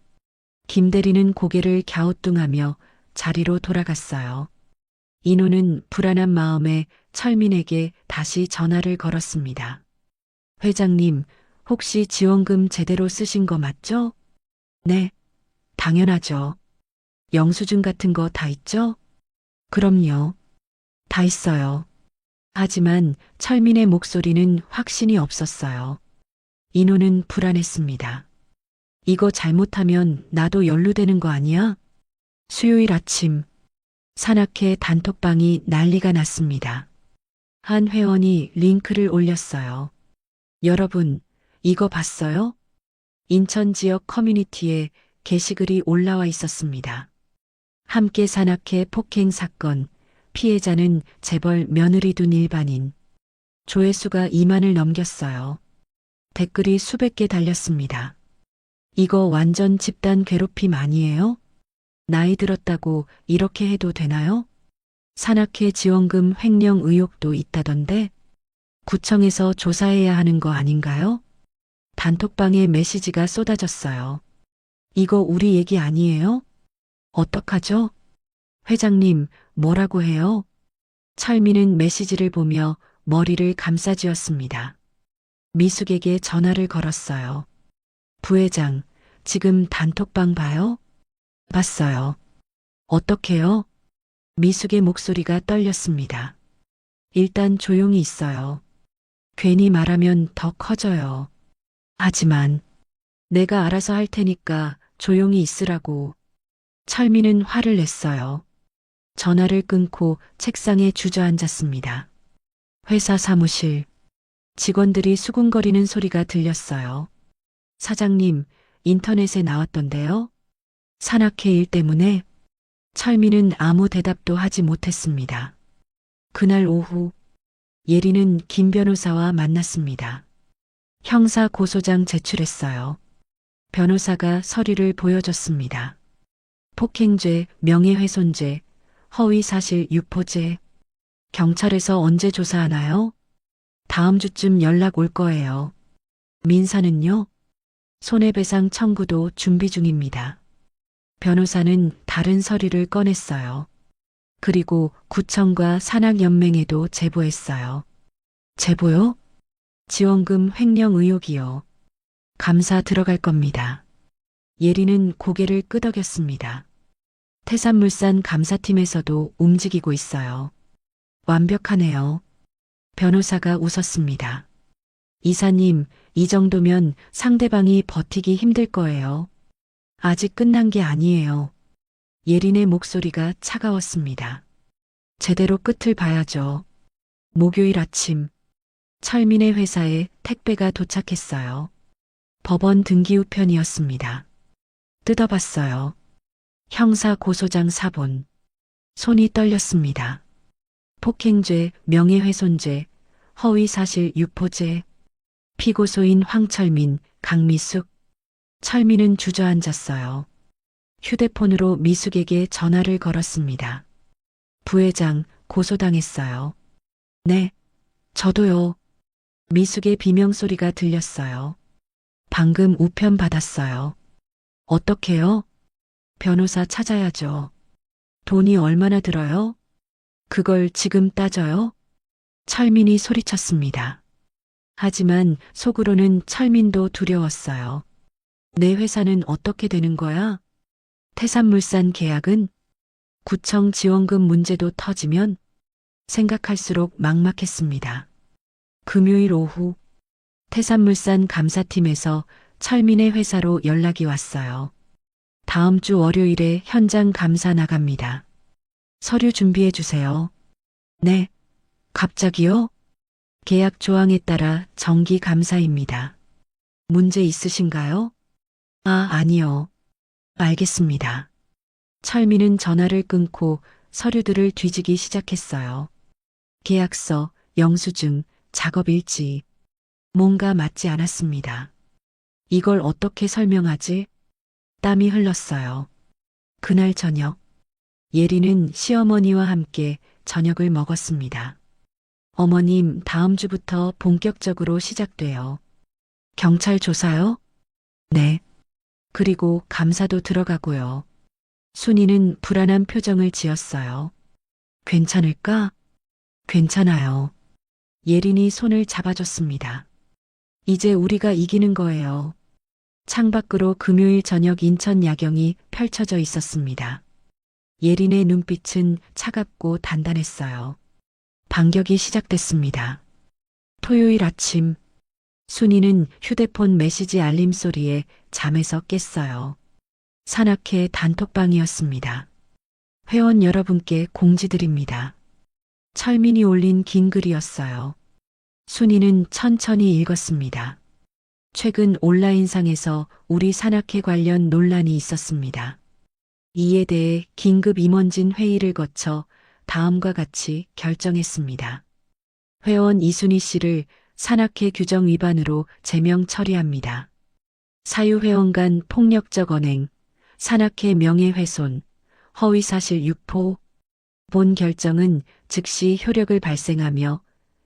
김대리는 고개를 갸우뚱하며 자리로 돌아갔어요. 인호는 불안한 마음에 철민에게 다시 전화를 걸었습니다. 회장님, 혹시 지원금 제대로 쓰신 거 맞죠? 네, 당연하죠. 영수증 같은 거 다 있죠? 그럼요. 다 있어요. 하지만 철민의 목소리는 확신이 없었어요. 인호는 불안했습니다. 이거 잘못하면 나도 연루되는 거 아니야? 수요일 아침, 산악회 단톡방이 난리가 났습니다. 한 회원이 링크를 올렸어요. 여러분, 이거 봤어요? 인천 지역 커뮤니티에 게시글이 올라와 있었습니다. 함께 산악회 폭행 사건, 피해자는 재벌 며느리 둔 일반인. 조회수가 2만을 넘겼어요. 댓글이 수백 개 달렸습니다. 이거 완전 집단 괴롭힘 아니에요? 나이 들었다고 이렇게 해도 되나요? 산악회 지원금 횡령 의혹도 있다던데 구청에서 조사해야 하는 거 아닌가요? 단톡방에 메시지가 쏟아졌어요. 이거 우리 얘기 아니에요? 어떡하죠? 회장님, 뭐라고 해요? 철민은 메시지를 보며 머리를 감싸쥐었습니다. 미숙에게 전화를 걸었어요. 부회장, 지금 단톡방 봐요? 봤어요. 어떡해요? 미숙의 목소리가 떨렸습니다. 일단 조용히 있어요. 괜히 말하면 더 커져요. 하지만 내가 알아서 할 테니까 조용히 있으라고. 철민은 화를 냈어요. 전화를 끊고 책상에 주저앉았습니다. 회사 사무실. 직원들이 수군거리는 소리가 들렸어요. 사장님, 인터넷에 나왔던데요? 산악회 일 때문에 철민은 아무 대답도 하지 못했습니다. 그날 오후 예리는 김 변호사와 만났습니다. 형사 고소장 제출했어요. 변호사가 서류를 보여줬습니다. 폭행죄, 명예훼손죄, 허위사실 유포죄. 경찰에서 언제 조사하나요? 다음 주쯤 연락 올 거예요. 민사는요? 손해배상 청구도 준비 중입니다. 변호사는 다른 서류를 꺼냈어요. 그리고 구청과 산악연맹에도 제보했어요. 제보요? 지원금 횡령 의혹이요. 감사 들어갈 겁니다. 예리는 고개를 끄덕였습니다. 태산물산 감사팀에서도 움직이고 있어요. 완벽하네요. 변호사가 웃었습니다. 이사님, 이 정도면 상대방이 버티기 힘들 거예요. 아직 끝난 게 아니에요. 예린의 목소리가 차가웠습니다. 제대로 끝을 봐야죠. 목요일 아침, 철민의 회사에 택배가 도착했어요. 법원 등기우편이었습니다. 뜯어봤어요. 형사 고소장 사본. 손이 떨렸습니다. 폭행죄, 명예훼손죄, 허위사실 유포죄. 피고소인 황철민, 강미숙. 철민은 주저앉았어요. 휴대폰으로 미숙에게 전화를 걸었습니다. 부회장, 고소당했어요. 네, 저도요. 미숙의 비명소리가 들렸어요. 방금 우편 받았어요. 어떻게요? 변호사 찾아야죠. 돈이 얼마나 들어요? 그걸 지금 따져요? 철민이 소리쳤습니다. 하지만 속으로는 철민도 두려웠어요. 내 회사는 어떻게 되는 거야? 태산물산 계약은? 구청 지원금 문제도 터지면? 생각할수록 막막했습니다. 금요일 오후 태산물산 감사팀에서 철민의 회사로 연락이 왔어요. 다음 주 월요일에 현장 감사 나갑니다. 서류 준비해 주세요. 네. 갑자기요? 계약 조항에 따라 정기 감사입니다. 문제 있으신가요? 아니요. 알겠습니다. 철민은 전화를 끊고 서류들을 뒤지기 시작했어요. 계약서, 영수증, 작업일지. 뭔가 맞지 않았습니다. 이걸 어떻게 설명하지? 땀이 흘렀어요. 그날 저녁, 예리는 시어머니와 함께 저녁을 먹었습니다. 어머님, 다음 주부터 본격적으로 시작돼요. 경찰 조사요? 네. 그리고 감사도 들어가고요. 순이는 불안한 표정을 지었어요. 괜찮을까? 괜찮아요. 예린이 손을 잡아줬습니다. 이제 우리가 이기는 거예요. 창밖으로 금요일 저녁 인천 야경이 펼쳐져 있었습니다. 예린의 눈빛은 차갑고 단단했어요. 반격이 시작됐습니다. 토요일 아침, 순이는 휴대폰 메시지 알림 소리에 잠에서 깼어요. 산악회 단톡방이었습니다. 회원 여러분께 공지드립니다. 철민이 올린 긴 글이었어요. 순이는 천천히 읽었습니다. 최근 온라인상에서 우리 산악회 관련 논란이 있었습니다. 이에 대해 긴급 임원진 회의를 거쳐 다음과 같이 결정했습니다. 회원 이순희 씨를 산악회 규정 위반으로 제명 처리합니다. 사유회원 간 폭력적 언행, 산악회 명예훼손, 허위사실 유포. 본 결정은 즉시 효력을 발생하며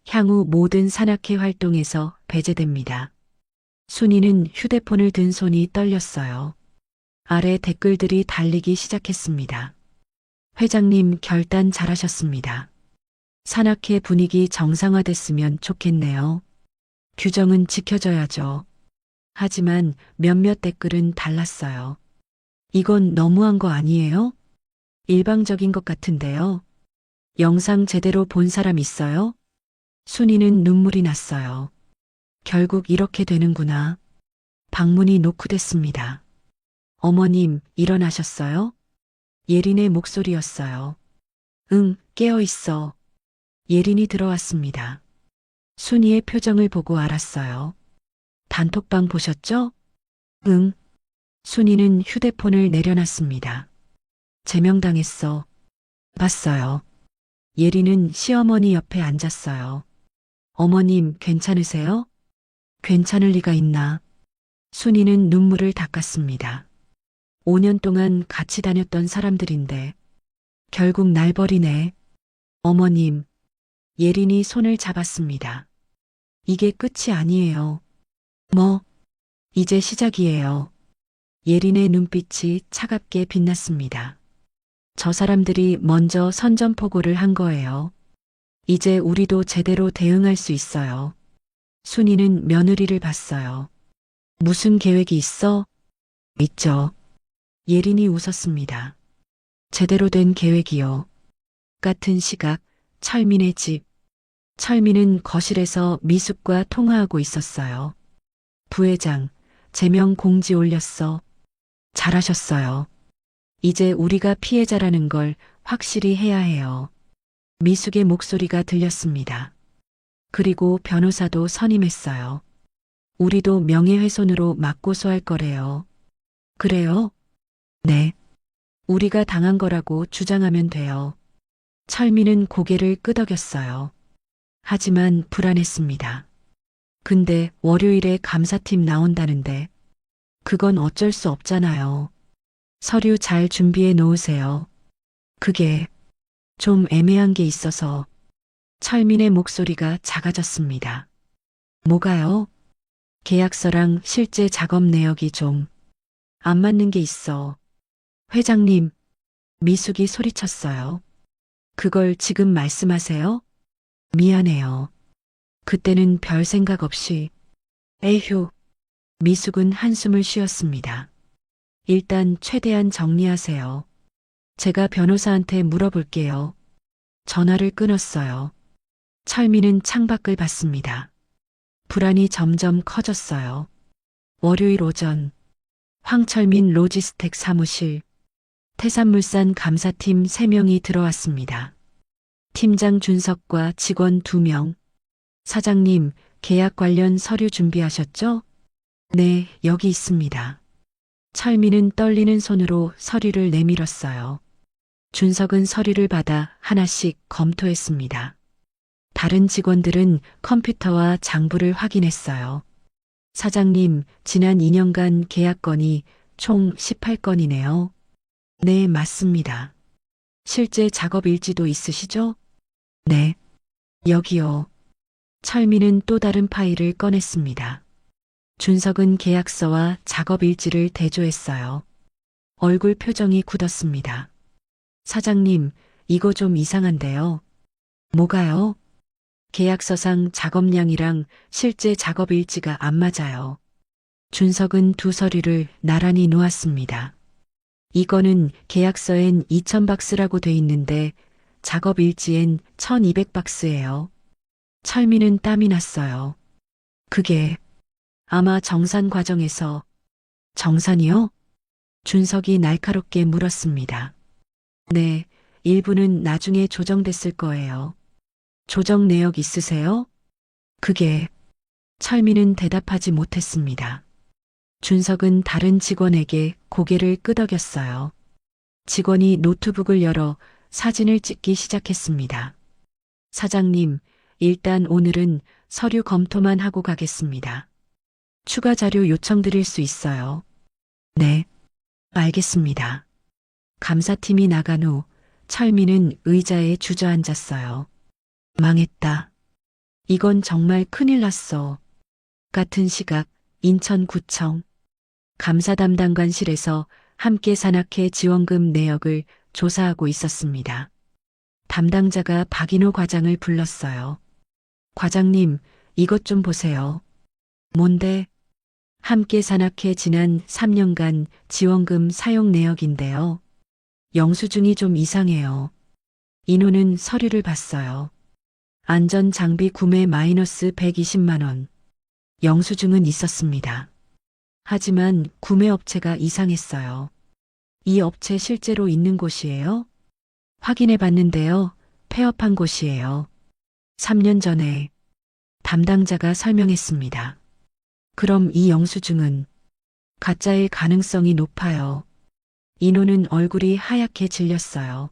향후 모든 산악회 활동에서 배제됩니다. 순이는 휴대폰을 든 손이 떨렸어요. 아래 댓글들이 달리기 시작했습니다. 회장님 결단 잘하셨습니다. 산악회 분위기 정상화됐으면 좋겠네요. 규정은 지켜져야죠. 하지만 몇몇 댓글은 달랐어요. 이건 너무한 거 아니에요? 일방적인 것 같은데요. 영상 제대로 본 사람 있어요? 순이는 눈물이 났어요. 결국 이렇게 되는구나. 방문이 노크됐습니다. 어머님, 일어나셨어요? 예린의 목소리였어요. 응, 깨어있어. 예린이 들어왔습니다. 순이의 표정을 보고 알았어요. 단톡방 보셨죠? 응. 순이는 휴대폰을 내려놨습니다. 제명당했어. 봤어요. 예린은 시어머니 옆에 앉았어요. 어머님, 괜찮으세요? 괜찮을 리가 있나? 순이는 눈물을 닦았습니다. 5년 동안 같이 다녔던 사람들인데 결국 날 버리네. 어머님, 예린이 손을 잡았습니다. 이게 끝이 아니에요. 뭐? 이제 시작이에요. 예린의 눈빛이 차갑게 빛났습니다. 저 사람들이 먼저 선전포고를 한 거예요. 이제 우리도 제대로 대응할 수 있어요. 순이는 며느리를 봤어요. 무슨 계획이 있어? 있죠. 예린이 웃었습니다. 제대로 된 계획이요. 같은 시각, 철민의 집. 철민은 거실에서 미숙과 통화하고 있었어요. 부회장, 제명 공지 올렸어. 잘하셨어요. 이제 우리가 피해자라는 걸 확실히 해야 해요. 미숙의 목소리가 들렸습니다. 그리고 변호사도 선임했어요. 우리도 명예훼손으로 맞고소할 거래요. 그래요? 네. 우리가 당한 거라고 주장하면 돼요. 철민은 고개를 끄덕였어요. 하지만 불안했습니다. 근데 월요일에 감사팀 나온다는데 그건 어쩔 수 없잖아요. 서류 잘 준비해 놓으세요. 그게 좀 애매한 게 있어서. 철민의 목소리가 작아졌습니다. 뭐가요? 계약서랑 실제 작업 내역이 좀 안 맞는 게 있어. 회장님, 미숙이 소리쳤어요. 그걸 지금 말씀하세요? 미안해요. 그때는 별 생각 없이. 에휴. 미숙은 한숨을 쉬었습니다. 일단 최대한 정리하세요. 제가 변호사한테 물어볼게요. 전화를 끊었어요. 철민은 창밖을 봤습니다. 불안이 점점 커졌어요. 월요일 오전, 황철민 로지스텍 사무실, 태산물산 감사팀 3명이 들어왔습니다. 팀장 준석과 직원 2명. 사장님, 계약 관련 서류 준비하셨죠? 네, 여기 있습니다. 철민은 떨리는 손으로 서류를 내밀었어요. 준석은 서류를 받아 하나씩 검토했습니다. 다른 직원들은 컴퓨터와 장부를 확인했어요. 사장님, 지난 2년간 계약 건이 총 18건이네요. 네, 맞습니다. 실제 작업 일지도 있으시죠? 네. 여기요. 철민은 또 다른 파일을 꺼냈습니다. 준석은 계약서와 작업 일지를 대조했어요. 얼굴 표정이 굳었습니다. 사장님, 이거 좀 이상한데요. 뭐가요? 계약서상 작업량이랑 실제 작업 일지가 안 맞아요. 준석은 두 서류를 나란히 놓았습니다. 이거는 계약서엔 2000박스라고 돼 있는데 작업 일지엔 1200박스예요. 철민은 땀이 났어요. 그게 아마 정산 과정에서 정산이요? 준석이 날카롭게 물었습니다. 네, 일부는 나중에 조정됐을 거예요. 조정 내역 있으세요? 그게 철민은 대답하지 못했습니다. 준석은 다른 직원에게 고개를 끄덕였어요. 직원이 노트북을 열어 사진을 찍기 시작했습니다. 사장님, 일단 오늘은 서류 검토만 하고 가겠습니다. 추가 자료 요청드릴 수 있어요. 네, 알겠습니다. 감사팀이 나간 후 철민은 의자에 주저앉았어요. 망했다. 이건 정말 큰일 났어. 같은 시각 인천구청 감사 담당관실에서 함께 산악회 지원금 내역을 조사하고 있었습니다. 담당자가 박인호 과장을 불렀어요. 과장님, 이것 좀 보세요. 뭔데? 함께 산악회 지난 3년간 지원금 사용 내역인데요. 영수증이 좀 이상해요. 인호는 서류를 봤어요. 안전장비 구매 마이너스 120만 원. 영수증은 있었습니다. 하지만 구매업체가 이상했어요. 이 업체 실제로 있는 곳이에요? 확인해 봤는데요. 폐업한 곳이에요. 3년 전에 담당자가 설명했습니다. 그럼 이 영수증은 가짜일 가능성이 높아요. 인호는 얼굴이 하얗게 질렸어요.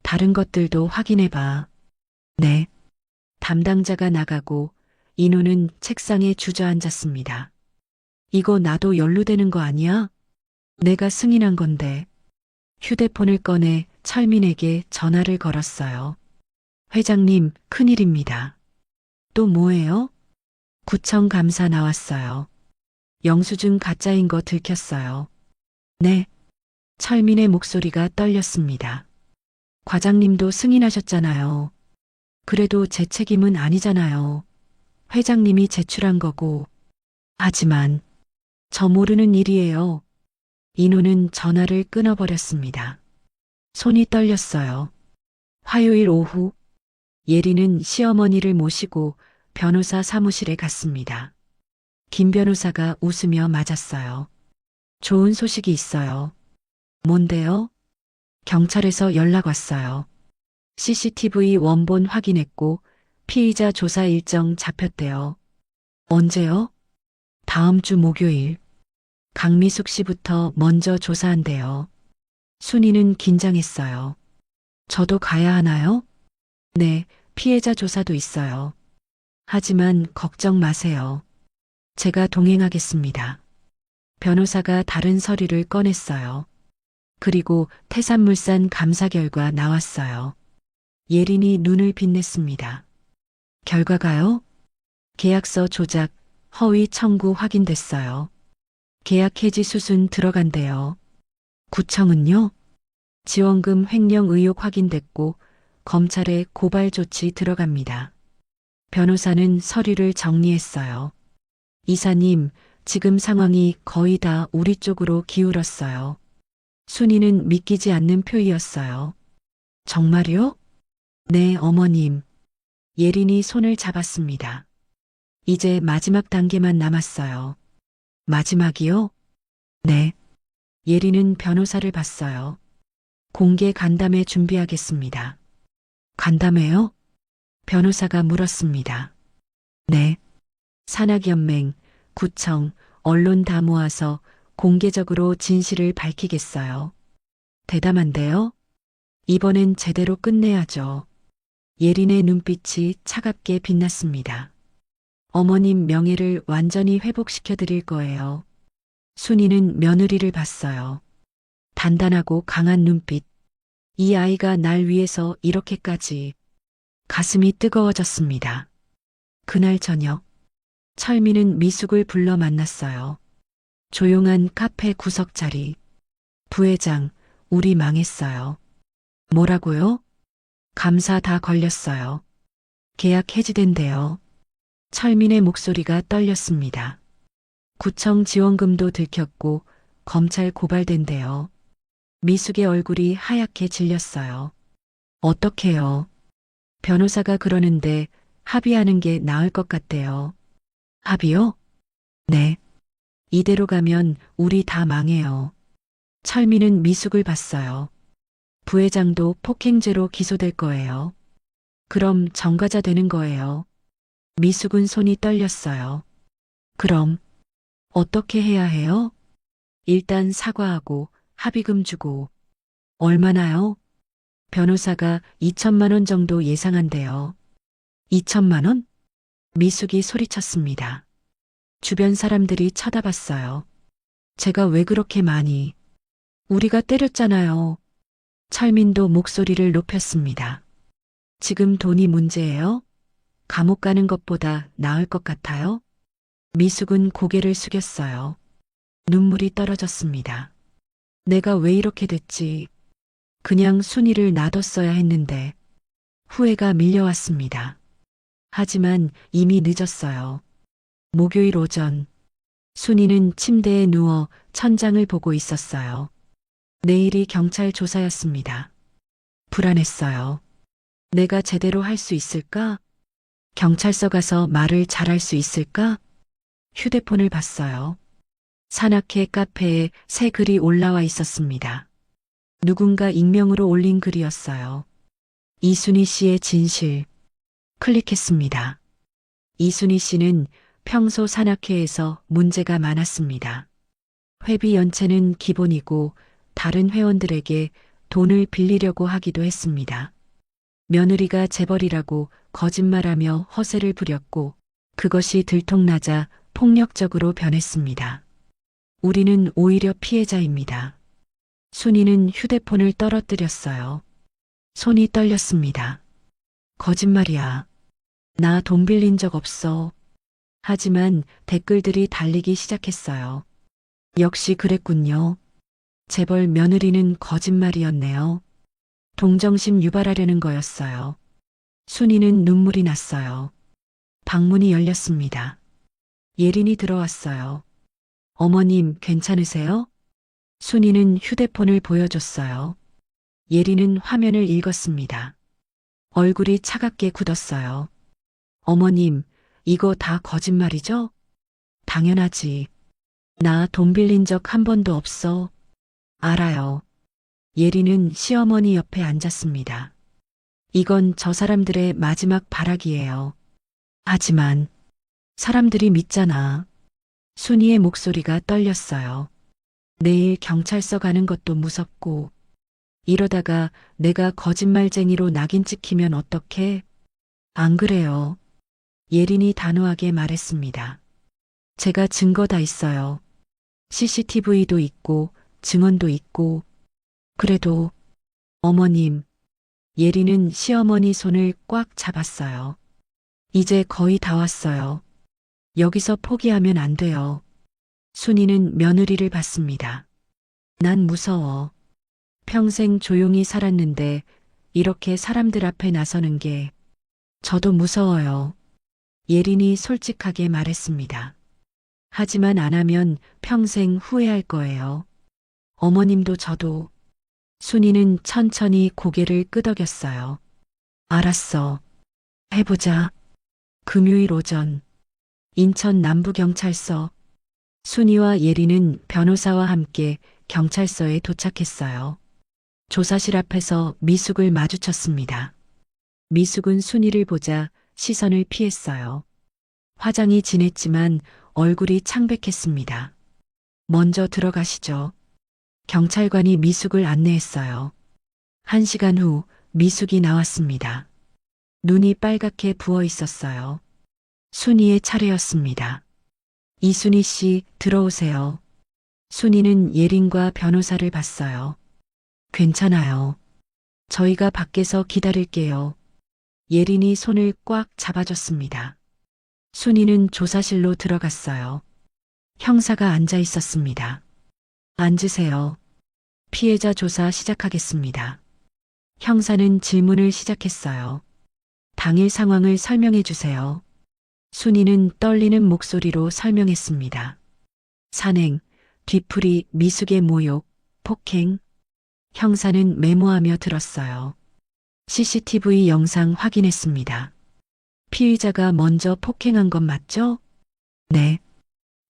다른 것들도 확인해 봐. 네. 담당자가 나가고 인호는 책상에 주저앉았습니다. 이거 나도 연루되는 거 아니야? 내가 승인한 건데. 휴대폰을 꺼내 철민에게 전화를 걸었어요. 회장님, 큰일입니다. 또 뭐예요? 구청 감사 나왔어요. 영수증 가짜인 거 들켰어요. 네. 철민의 목소리가 떨렸습니다. 과장님도 승인하셨잖아요. 그래도 제 책임은 아니잖아요. 회장님이 제출한 거고. 하지만 저 모르는 일이에요. 인호는 전화를 끊어버렸습니다. 손이 떨렸어요. 화요일 오후 예리는 시어머니를 모시고 변호사 사무실에 갔습니다. 김 변호사가 웃으며 맞았어요. 좋은 소식이 있어요. 뭔데요? 경찰에서 연락 왔어요. CCTV 원본 확인했고 피의자 조사 일정 잡혔대요. 언제요? 다음 주 목요일. 강미숙 씨부터 먼저 조사한대요. 순이는 긴장했어요. 저도 가야 하나요? 네, 피해자 조사도 있어요. 하지만 걱정 마세요. 제가 동행하겠습니다. 변호사가 다른 서류를 꺼냈어요. 그리고 태산물산 감사 결과 나왔어요. 예린이 눈을 빛냈습니다. 결과가요? 계약서 조작, 허위 청구 확인됐어요. 계약 해지 수순 들어간대요. 구청은요? 지원금 횡령 의혹 확인됐고 검찰에 고발 조치 들어갑니다. 변호사는 서류를 정리했어요. 이사님, 지금 상황이 거의 다 우리 쪽으로 기울었어요. 순이는 믿기지 않는 표이었어요. 정말요? 네, 어머님. 예린이 손을 잡았습니다. 이제 마지막 단계만 남았어요. 마지막이요? 네. 예린은 변호사를 봤어요. 공개 간담회 준비하겠습니다. 간담회요? 변호사가 물었습니다. 네. 산악연맹, 구청, 언론 다 모아서 공개적으로 진실을 밝히겠어요. 대담한데요? 이번엔 제대로 끝내야죠. 예린의 눈빛이 차갑게 빛났습니다. 어머님 명예를 완전히 회복시켜 드릴 거예요. 순이는 며느리를 봤어요. 단단하고 강한 눈빛. 이 아이가 날 위해서 이렇게까지. 가슴이 뜨거워졌습니다. 그날 저녁, 철민은 미숙을 불러 만났어요. 조용한 카페 구석 자리. 부회장, 우리 망했어요. 뭐라고요? 감사 다 걸렸어요. 계약 해지된대요. 철민의 목소리가 떨렸습니다. 구청 지원금도 들켰고 검찰 고발된대요. 미숙의 얼굴이 하얗게 질렸어요. 어떡해요? 변호사가 그러는데 합의하는 게 나을 것 같대요. 합의요? 네. 이대로 가면 우리 다 망해요. 철민은 미숙을 봤어요. 부회장도 폭행죄로 기소될 거예요. 그럼 전과자 되는 거예요. 미숙은 손이 떨렸어요. 그럼 어떻게 해야 해요? 일단 사과하고 합의금 주고. 얼마나요? 변호사가 2천만 원 정도 예상한대요. 2천만 원? 미숙이 소리쳤습니다. 주변 사람들이 쳐다봤어요. 제가 왜 그렇게 많이? 우리가 때렸잖아요. 철민도 목소리를 높였습니다. 지금 돈이 문제예요? 감옥 가는 것보다 나을 것 같아요? 미숙은 고개를 숙였어요. 눈물이 떨어졌습니다. 내가 왜 이렇게 됐지? 그냥 순이를 놔뒀어야 했는데. 후회가 밀려왔습니다. 하지만 이미 늦었어요. 목요일 오전, 순이는 침대에 누워 천장을 보고 있었어요. 내일이 경찰 조사였습니다. 불안했어요. 내가 제대로 할 수 있을까? 경찰서 가서 말을 잘할 수 있을까? 휴대폰을 봤어요. 산악회 카페에 새 글이 올라와 있었습니다. 누군가 익명으로 올린 글이었어요. 이순희 씨의 진실. 클릭했습니다. 이순희 씨는 평소 산악회에서 문제가 많았습니다. 회비 연체는 기본이고 다른 회원들에게 돈을 빌리려고 하기도 했습니다. 며느리가 재벌이라고 거짓말하며 허세를 부렸고 그것이 들통나자 폭력적으로 변했습니다. 우리는 오히려 피해자입니다. 순이는 휴대폰을 떨어뜨렸어요. 손이 떨렸습니다. 거짓말이야. 나 돈 빌린 적 없어. 하지만 댓글들이 달리기 시작했어요. 역시 그랬군요. 재벌 며느리는 거짓말이었네요. 동정심 유발하려는 거였어요. 순이는 눈물이 났어요. 방문이 열렸습니다. 예린이 들어왔어요. 어머님 괜찮으세요? 순이는 휴대폰을 보여줬어요. 예린은 화면을 읽었습니다. 얼굴이 차갑게 굳었어요. 어머님, 이거 다 거짓말이죠? 당연하지. 나 돈 빌린 적 한 번도 없어. 알아요. 예린은 시어머니 옆에 앉았습니다. 이건 저 사람들의 마지막 발악이에요. 하지만 사람들이 믿잖아. 순이의 목소리가 떨렸어요. 내일 경찰서 가는 것도 무섭고 이러다가 내가 거짓말쟁이로 낙인 찍히면 어떡해? 안 그래요. 예린이 단호하게 말했습니다. 제가 증거 다 있어요. CCTV도 있고 증언도 있고. 그래도 어머님, 예린은 시어머니 손을 꽉 잡았어요. 이제 거의 다 왔어요. 여기서 포기하면 안 돼요. 순이는 며느리를 봤습니다. 난 무서워. 평생 조용히 살았는데 이렇게 사람들 앞에 나서는 게 저도 무서워요. 예린이 솔직하게 말했습니다. 하지만 안 하면 평생 후회할 거예요. 어머님도 저도. 순이는 천천히 고개를 끄덕였어요. 알았어. 해보자. 금요일 오전, 인천 남부경찰서. 순이와 예린은 변호사와 함께 경찰서에 도착했어요. 조사실 앞에서 미숙을 마주쳤습니다. 미숙은 순이를 보자 시선을 피했어요. 화장이 진했지만 얼굴이 창백했습니다. 먼저 들어가시죠. 경찰관이 미숙을 안내했어요. 1시간 후 미숙이 나왔습니다. 눈이 빨갛게 부어 있었어요. 순이의 차례였습니다. 이순희 씨, 들어오세요. 순이는 예린과 변호사를 봤어요. 괜찮아요. 저희가 밖에서 기다릴게요. 예린이 손을 꽉 잡아줬습니다. 순이는 조사실로 들어갔어요. 형사가 앉아 있었습니다. 앉으세요. 피해자 조사 시작하겠습니다. 형사는 질문을 시작했어요. 당일 상황을 설명해 주세요. 순이는 떨리는 목소리로 설명했습니다. 산행, 뒤풀이, 미숙의 모욕, 폭행. 형사는 메모하며 들었어요. CCTV 영상 확인했습니다. 피의자가 먼저 폭행한 건 맞죠? 네.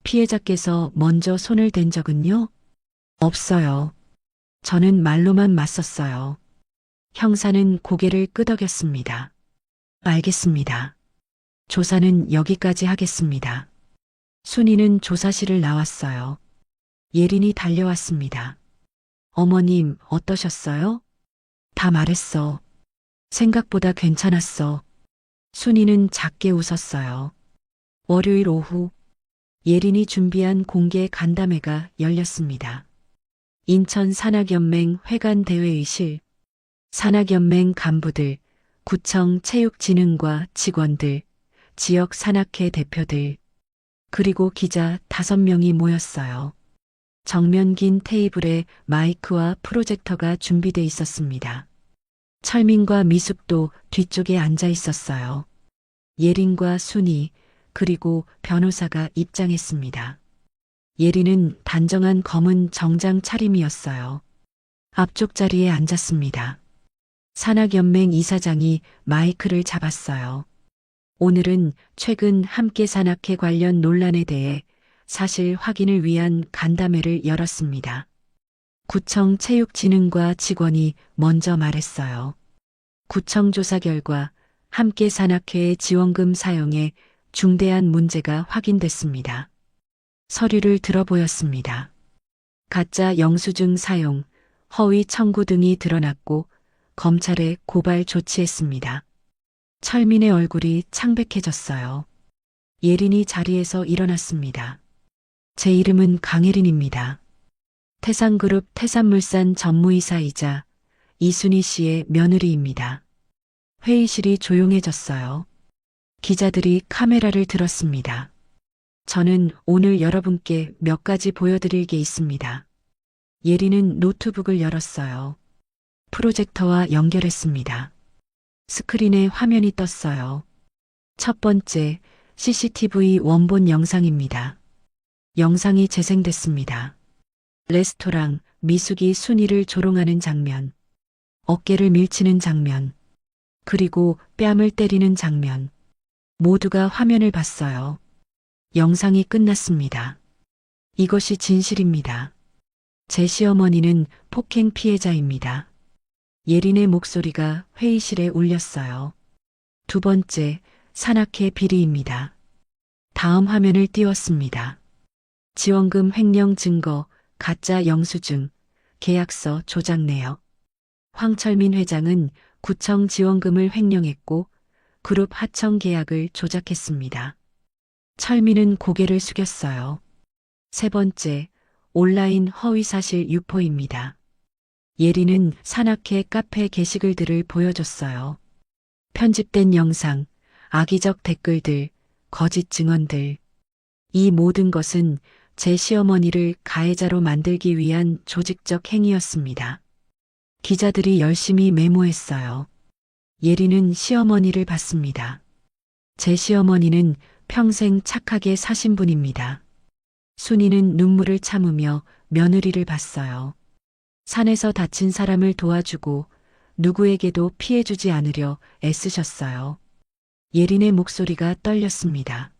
피해자께서 먼저 손을 댄 적은요? 없어요. 저는 말로만 맞섰어요. 형사는 고개를 끄덕였습니다. 알겠습니다. 조사는 여기까지 하겠습니다. 순이는 조사실을 나왔어요. 예린이 달려왔습니다. 어머님, 어떠셨어요? 다 말했어. 생각보다 괜찮았어. 순이는 작게 웃었어요. 월요일 오후, 예린이 준비한 공개 간담회가 열렸습니다. 인천 산악연맹 회관대회의실, 산악연맹 간부들, 구청 체육진흥과 직원들, 지역 산악회 대표들, 그리고 기자 5명이 모였어요. 정면 긴 테이블에 마이크와 프로젝터가 준비돼 있었습니다. 철민과 미숙도 뒤쪽에 앉아 있었어요. 예린과 순이, 그리고 변호사가 입장했습니다. 예린은 단정한 검은 정장 차림이었어요. 앞쪽 자리에 앉았습니다. 산악연맹 이사장이 마이크를 잡았어요. 오늘은 최근 함께 산악회 관련 논란에 대해 사실 확인을 위한 간담회를 열었습니다. 구청 체육진흥과 직원이 먼저 말했어요. 구청 조사 결과 함께 산악회의 지원금 사용에 중대한 문제가 확인됐습니다. 서류를 들어보였습니다. 가짜 영수증 사용, 허위 청구 등이 드러났고 검찰에 고발 조치했습니다. 철민의 얼굴이 창백해졌어요. 예린이 자리에서 일어났습니다. 제 이름은 강예린입니다. 태산그룹 태산물산 전무이사이자 이순희 씨의 며느리입니다. 회의실이 조용해졌어요. 기자들이 카메라를 들었습니다. 저는 오늘 여러분께 몇 가지 보여드릴 게 있습니다. 예린은 노트북을 열었어요. 프로젝터와 연결했습니다. 스크린에 화면이 떴어요. 첫 번째, CCTV 원본 영상입니다. 영상이 재생됐습니다. 레스토랑, 미숙이 순이를 조롱하는 장면, 어깨를 밀치는 장면, 그리고 뺨을 때리는 장면. 모두가 화면을 봤어요. 영상이 끝났습니다. 이것이 진실입니다. 제 시어머니는 폭행 피해자입니다. 예린의 목소리가 회의실에 울렸어요. 두 번째, 산악회 비리입니다. 다음 화면을 띄웠습니다. 지원금 횡령 증거, 가짜 영수증, 계약서 조작 내역. 황철민 회장은 구청 지원금을 횡령했고 그룹 하청 계약을 조작했습니다. 철민은 고개를 숙였어요. 세 번째, 온라인 허위사실 유포입니다. 예린은 산악회 카페 게시글들을 보여줬어요. 편집된 영상, 악의적 댓글들, 거짓 증언들. 이 모든 것은 제 시어머니를 가해자로 만들기 위한 조직적 행위였습니다. 기자들이 열심히 메모했어요. 예린은 시어머니를 봤습니다. 제 시어머니는 평생 착하게 사신 분입니다. 순이는 눈물을 참으며 며느리를 봤어요. 산에서 다친 사람을 도와주고 누구에게도 피해주지 않으려 애쓰셨어요. 예린의 목소리가 떨렸습니다.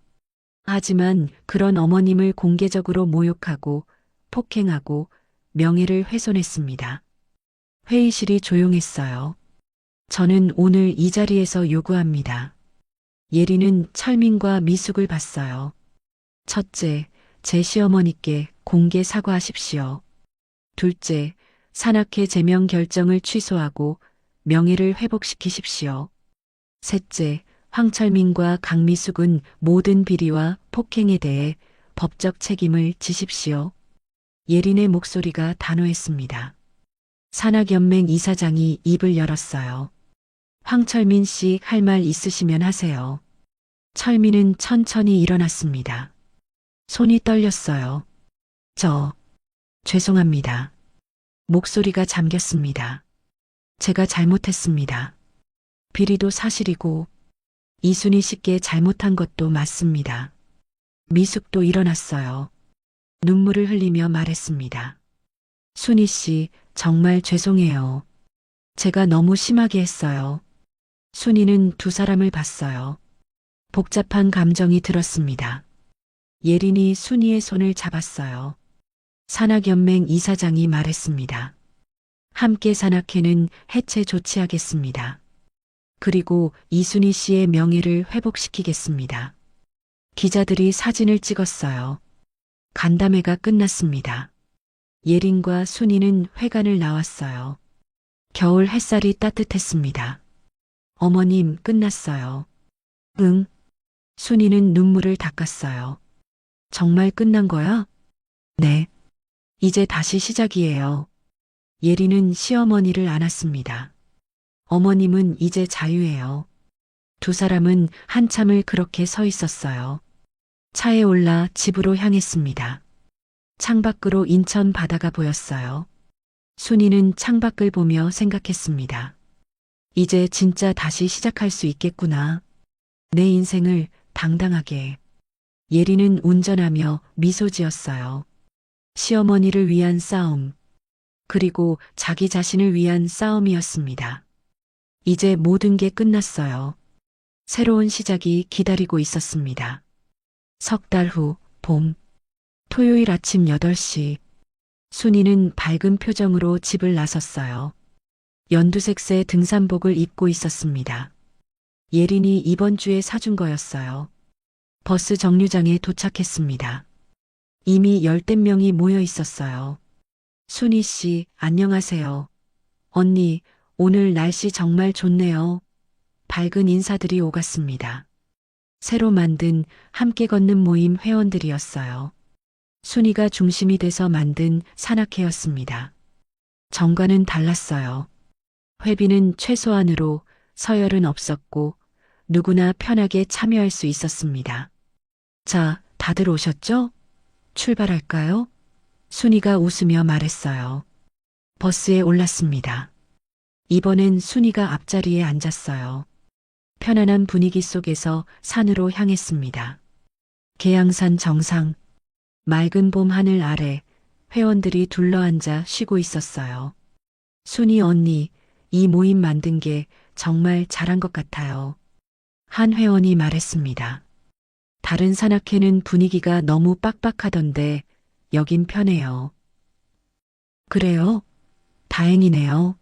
하지만 그런 어머님을 공개적으로 모욕하고 폭행하고 명예를 훼손했습니다. 회의실이 조용했어요. 저는 오늘 이 자리에서 요구합니다. 예린은 철민과 미숙을 봤어요. 첫째, 제 시어머니께 공개 사과하십시오. 둘째, 산악회 제명 결정을 취소하고 명예를 회복시키십시오. 셋째, 황철민과 강미숙은 모든 비리와 폭행에 대해 법적 책임을 지십시오. 예린의 목소리가 단호했습니다. 산악연맹 이사장이 입을 열었어요. 황철민 씨 할 말 있으시면 하세요. 철민은 천천히 일어났습니다. 손이 떨렸어요. 죄송합니다. 목소리가 잠겼습니다. 제가 잘못했습니다. 비리도 사실이고 이순희 씨께 잘못한 것도 맞습니다. 미숙도 일어났어요. 눈물을 흘리며 말했습니다. 순희 씨, 정말 죄송해요. 제가 너무 심하게 했어요. 순희는 두 사람을 봤어요. 복잡한 감정이 들었습니다. 예린이 순희의 손을 잡았어요. 산악연맹 이사장이 말했습니다. 함께 산악회는 해체 조치하겠습니다. 그리고 이순희 씨의 명예를 회복시키겠습니다. 기자들이 사진을 찍었어요. 간담회가 끝났습니다. 예린과 순희는 회관을 나왔어요. 겨울 햇살이 따뜻했습니다. 어머님, 끝났어요. 응. 순희는 눈물을 닦았어요. 정말 끝난 거야? 네. 이제 다시 시작이에요. 예린은 시어머니를 안았습니다. 어머님은 이제 자유예요. 두 사람은 한참을 그렇게 서 있었어요. 차에 올라 집으로 향했습니다. 창밖으로 인천 바다가 보였어요. 순이는 창밖을 보며 생각했습니다. 이제 진짜 다시 시작할 수 있겠구나. 내 인생을 당당하게. 예린은 운전하며 미소 지었어요. 시어머니를 위한 싸움, 그리고 자기 자신을 위한 싸움이었습니다. 이제 모든 게 끝났어요. 새로운 시작이 기다리고 있었습니다. 석 달 후, 봄. 토요일 아침 8시. 순이는 밝은 표정으로 집을 나섰어요. 연두색새 등산복을 입고 있었습니다. 예린이 이번 주에 사준 거였어요. 버스 정류장에 도착했습니다. 이미 10대 명이 모여 있었어요. 순희 씨, 안녕하세요. 언니, 오늘 날씨 정말 좋네요. 밝은 인사들이 오갔습니다. 새로 만든 함께 걷는 모임 회원들이었어요. 순희가 중심이 돼서 만든 산악회였습니다. 정과는 달랐어요. 회비는 최소한으로, 서열은 없었고 누구나 편하게 참여할 수 있었습니다. 자, 다들 오셨죠? 출발할까요? 순희가 웃으며 말했어요. 버스에 올랐습니다. 이번엔 순희가 앞자리에 앉았어요. 편안한 분위기 속에서 산으로 향했습니다. 계양산 정상, 맑은 봄 하늘 아래 회원들이 둘러앉아 쉬고 있었어요. 순희 언니, 이 모임 만든 게 정말 잘한 것 같아요. 한 회원이 말했습니다. 다른 산악회는 분위기가 너무 빡빡하던데 여긴 편해요. 그래요? 다행이네요.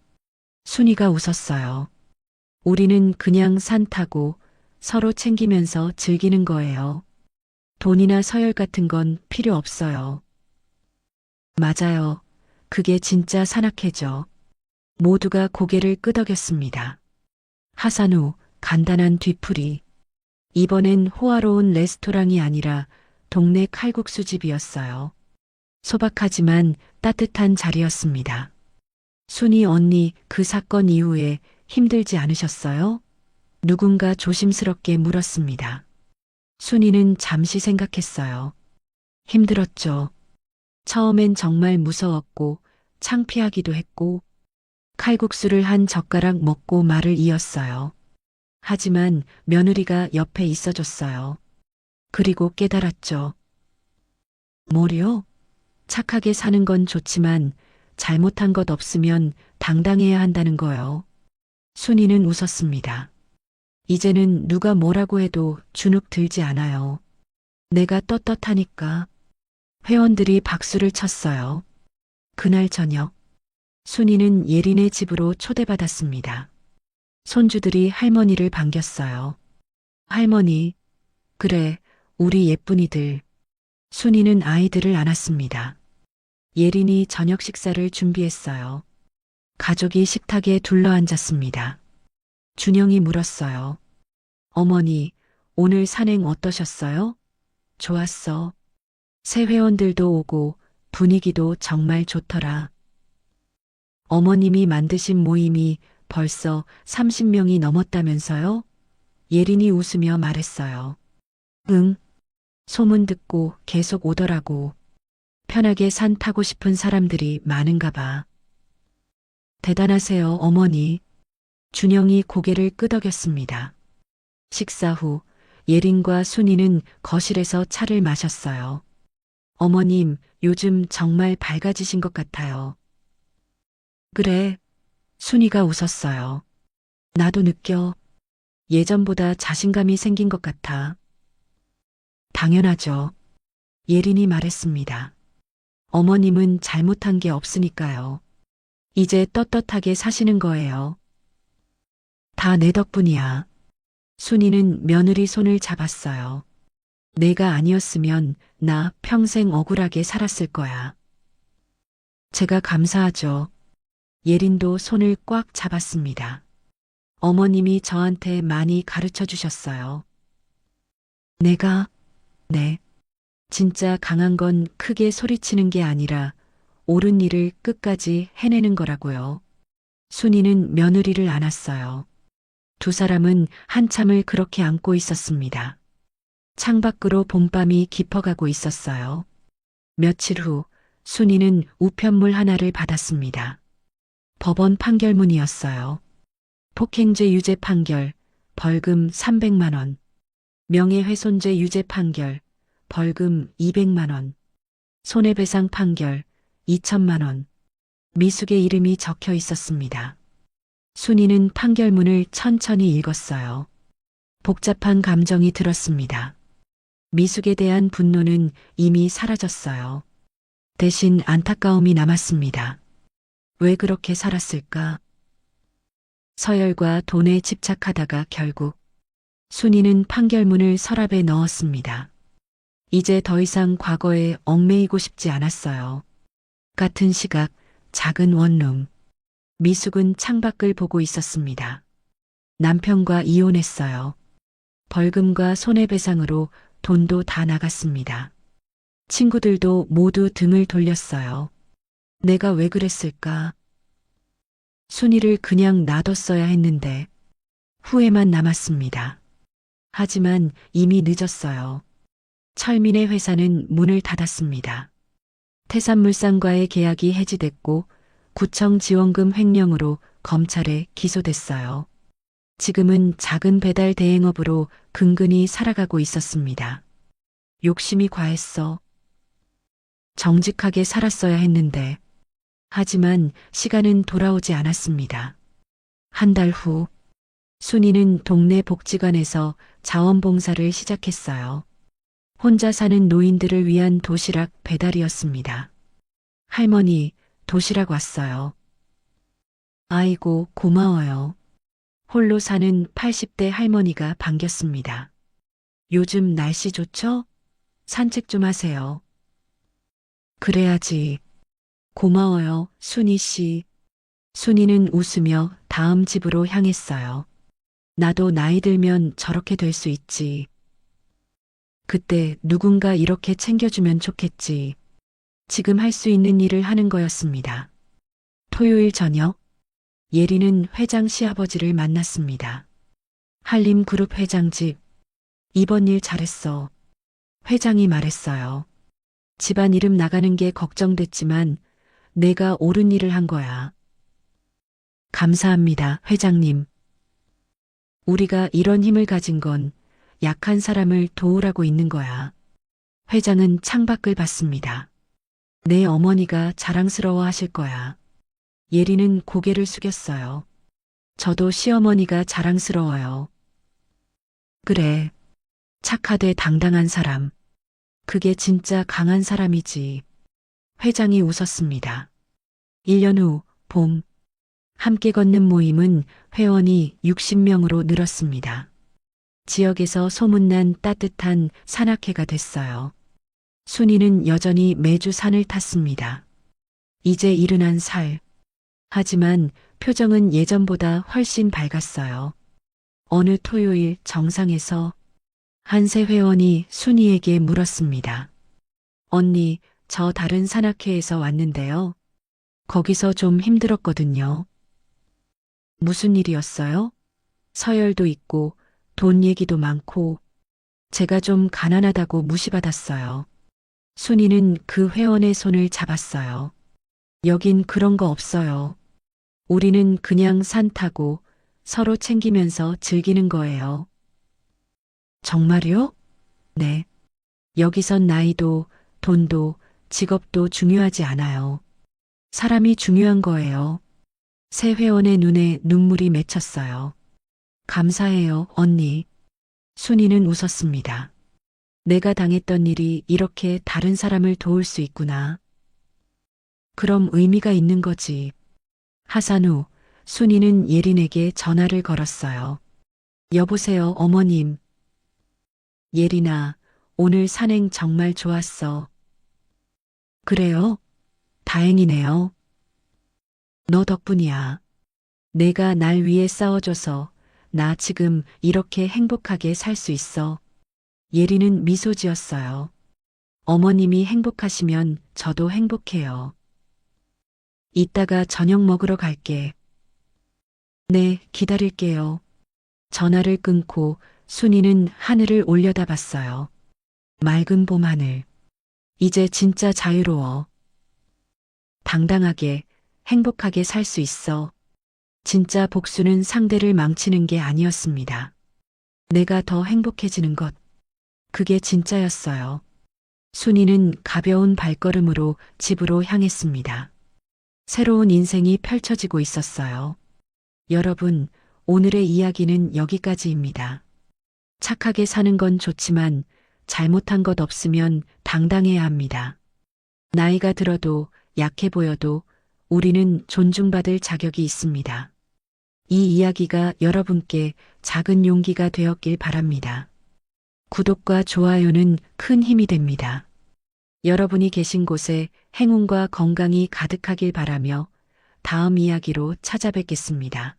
순이가 웃었어요. 우리는 그냥 산 타고 서로 챙기면서 즐기는 거예요. 돈이나 서열 같은 건 필요 없어요. 맞아요. 그게 진짜 산악회죠. 모두가 고개를 끄덕였습니다. 하산 후 간단한 뒤풀이. 이번엔 호화로운 레스토랑이 아니라 동네 칼국수집이었어요. 소박하지만 따뜻한 자리였습니다. 순희 언니, 그 사건 이후에 힘들지 않으셨어요? 누군가 조심스럽게 물었습니다. 순희는 잠시 생각했어요. 힘들었죠. 처음엔 정말 무서웠고 창피하기도 했고 칼국수를 한 젓가락 먹고 말을 이었어요. 하지만 며느리가 옆에 있어줬어요. 그리고 깨달았죠. 뭐요? 착하게 사는 건 좋지만 잘못한 것 없으면 당당해야 한다는 거요. 순이는 웃었습니다. 이제는 누가 뭐라고 해도 주눅 들지 않아요. 내가 떳떳하니까. 회원들이 박수를 쳤어요. 그날 저녁, 순이는 예린의 집으로 초대받았습니다. 손주들이 할머니를 반겼어요. 할머니, 그래, 우리 예쁜이들. 순이는 아이들을 안았습니다. 예린이 저녁 식사를 준비했어요. 가족이 식탁에 둘러앉았습니다. 준영이 물었어요. 어머니, 오늘 산행 어떠셨어요? 좋았어. 새 회원들도 오고 분위기도 정말 좋더라. 어머님이 만드신 모임이 벌써 30명이 넘었다면서요? 예린이 웃으며 말했어요. 응. 소문 듣고 계속 오더라고. 편하게 산 타고 싶은 사람들이 많은가 봐. 대단하세요, 어머니. 준영이 고개를 끄덕였습니다. 식사 후 예린과 순이는 거실에서 차를 마셨어요. 어머님, 요즘 정말 밝아지신 것 같아요. 그래. 순이가 웃었어요. 나도 느껴. 예전보다 자신감이 생긴 것 같아. 당연하죠. 예린이 말했습니다. 어머님은 잘못한 게 없으니까요. 이제 떳떳하게 사시는 거예요. 다 내 덕분이야. 순이는 며느리 손을 잡았어요. 내가 아니었으면 나 평생 억울하게 살았을 거야. 제가 감사하죠. 예린도 손을 꽉 잡았습니다. 어머님이 저한테 많이 가르쳐 주셨어요. 네. 진짜 강한 건 크게 소리치는 게 아니라 옳은 일을 끝까지 해내는 거라고요. 순이는 며느리를 안았어요. 두 사람은 한참을 그렇게 안고 있었습니다. 창밖으로 봄밤이 깊어가고 있었어요. 며칠 후 순이는 우편물 하나를 받았습니다. 법원 판결문이었어요. 폭행죄 유죄 판결, 벌금 300만 원. 명예훼손죄 유죄 판결, 벌금 200만 원. 손해배상 판결, 2천만 원. 미숙의 이름이 적혀 있었습니다. 순이는 판결문을 천천히 읽었어요. 복잡한 감정이 들었습니다. 미숙에 대한 분노는 이미 사라졌어요. 대신 안타까움이 남았습니다. 왜 그렇게 살았을까? 서열과 돈에 집착하다가 결국 순이는 판결문을 서랍에 넣었습니다. 이제 더 이상 과거에 얽매이고 싶지 않았어요. 같은 시각, 작은 원룸. 미숙은 창밖을 보고 있었습니다. 남편과 이혼했어요. 벌금과 손해배상으로 돈도 다 나갔습니다. 친구들도 모두 등을 돌렸어요. 내가 왜 그랬을까? 순이를 그냥 놔뒀어야 했는데 후회만 남았습니다. 하지만 이미 늦었어요. 철민의 회사는 문을 닫았습니다. 태산물산과의 계약이 해지됐고 구청 지원금 횡령으로 검찰에 기소됐어요. 지금은 작은 배달 대행업으로 근근히 살아가고 있었습니다. 욕심이 과했어. 정직하게 살았어야 했는데. 하지만 시간은 돌아오지 않았습니다. 한 달 후, 순이는 동네 복지관에서 자원봉사를 시작했어요. 혼자 사는 노인들을 위한 도시락 배달이었습니다. 할머니, 도시락 왔어요. 아이고, 고마워요. 홀로 사는 80대 할머니가 반겼습니다. 요즘 날씨 좋죠? 산책 좀 하세요. 그래야지. 고마워요, 순이 씨. 순이는 웃으며 다음 집으로 향했어요. 나도 나이 들면 저렇게 될 수 있지. 그때 누군가 이렇게 챙겨주면 좋겠지. 지금 할 수 있는 일을 하는 거였습니다. 토요일 저녁, 예리는 회장 시아버지를 만났습니다. 한림그룹 회장 집. 이번 일 잘했어. 회장이 말했어요. 집안 이름 나가는 게 걱정됐지만 내가 옳은 일을 한 거야. 감사합니다, 회장님. 우리가 이런 힘을 가진 건 약한 사람을 도우라고 있는 거야. 회장은 창밖을 봤습니다. 내 어머니가 자랑스러워 하실 거야. 예리는 고개를 숙였어요. 저도 시어머니가 자랑스러워요. 그래. 착하되 당당한 사람. 그게 진짜 강한 사람이지. 회장이 웃었습니다. 1년 후 봄. 함께 걷는 모임은 회원이 60명으로 늘었습니다. 지역에서 소문난 따뜻한 산악회가 됐어요. 순이는 여전히 매주 산을 탔습니다. 이제 71살. 하지만 표정은 예전보다 훨씬 밝았어요. 어느 토요일 정상에서 한세 회원이 순이에게 물었습니다. 언니, 저 다른 산악회에서 왔는데요. 거기서 좀 힘들었거든요. 무슨 일이었어요? 서열도 있고 돈 얘기도 많고 제가 좀 가난하다고 무시받았어요. 순이는 그 회원의 손을 잡았어요. 여긴 그런 거 없어요. 우리는 그냥 산 타고 서로 챙기면서 즐기는 거예요. 정말요? 네. 여기선 나이도, 돈도, 직업도 중요하지 않아요. 사람이 중요한 거예요. 새 회원의 눈에 눈물이 맺혔어요. 감사해요, 언니. 순이는 웃었습니다. 내가 당했던 일이 이렇게 다른 사람을 도울 수 있구나. 그럼 의미가 있는 거지. 하산 후 순이는 예린에게 전화를 걸었어요. 여보세요, 어머님. 예린아, 오늘 산행 정말 좋았어. 그래요? 다행이네요. 너 덕분이야. 내가 날 위해 싸워줘서 나 지금 이렇게 행복하게 살 수 있어. 예린은 미소 지었어요. 어머님이 행복하시면 저도 행복해요. 이따가 저녁 먹으러 갈게. 네, 기다릴게요. 전화를 끊고 순이는 하늘을 올려다봤어요. 맑은 봄 하늘. 이제 진짜 자유로워. 당당하게, 행복하게 살 수 있어. 진짜 복수는 상대를 망치는 게 아니었습니다. 내가 더 행복해지는 것. 그게 진짜였어요. 순이는 가벼운 발걸음으로 집으로 향했습니다. 새로운 인생이 펼쳐지고 있었어요. 여러분, 오늘의 이야기는 여기까지입니다. 착하게 사는 건 좋지만 잘못한 것 없으면 당당해야 합니다. 나이가 들어도 약해 보여도 우리는 존중받을 자격이 있습니다. 이 이야기가 여러분께 작은 용기가 되었길 바랍니다. 구독과 좋아요는 큰 힘이 됩니다. 여러분이 계신 곳에 행운과 건강이 가득하길 바라며 다음 이야기로 찾아뵙겠습니다.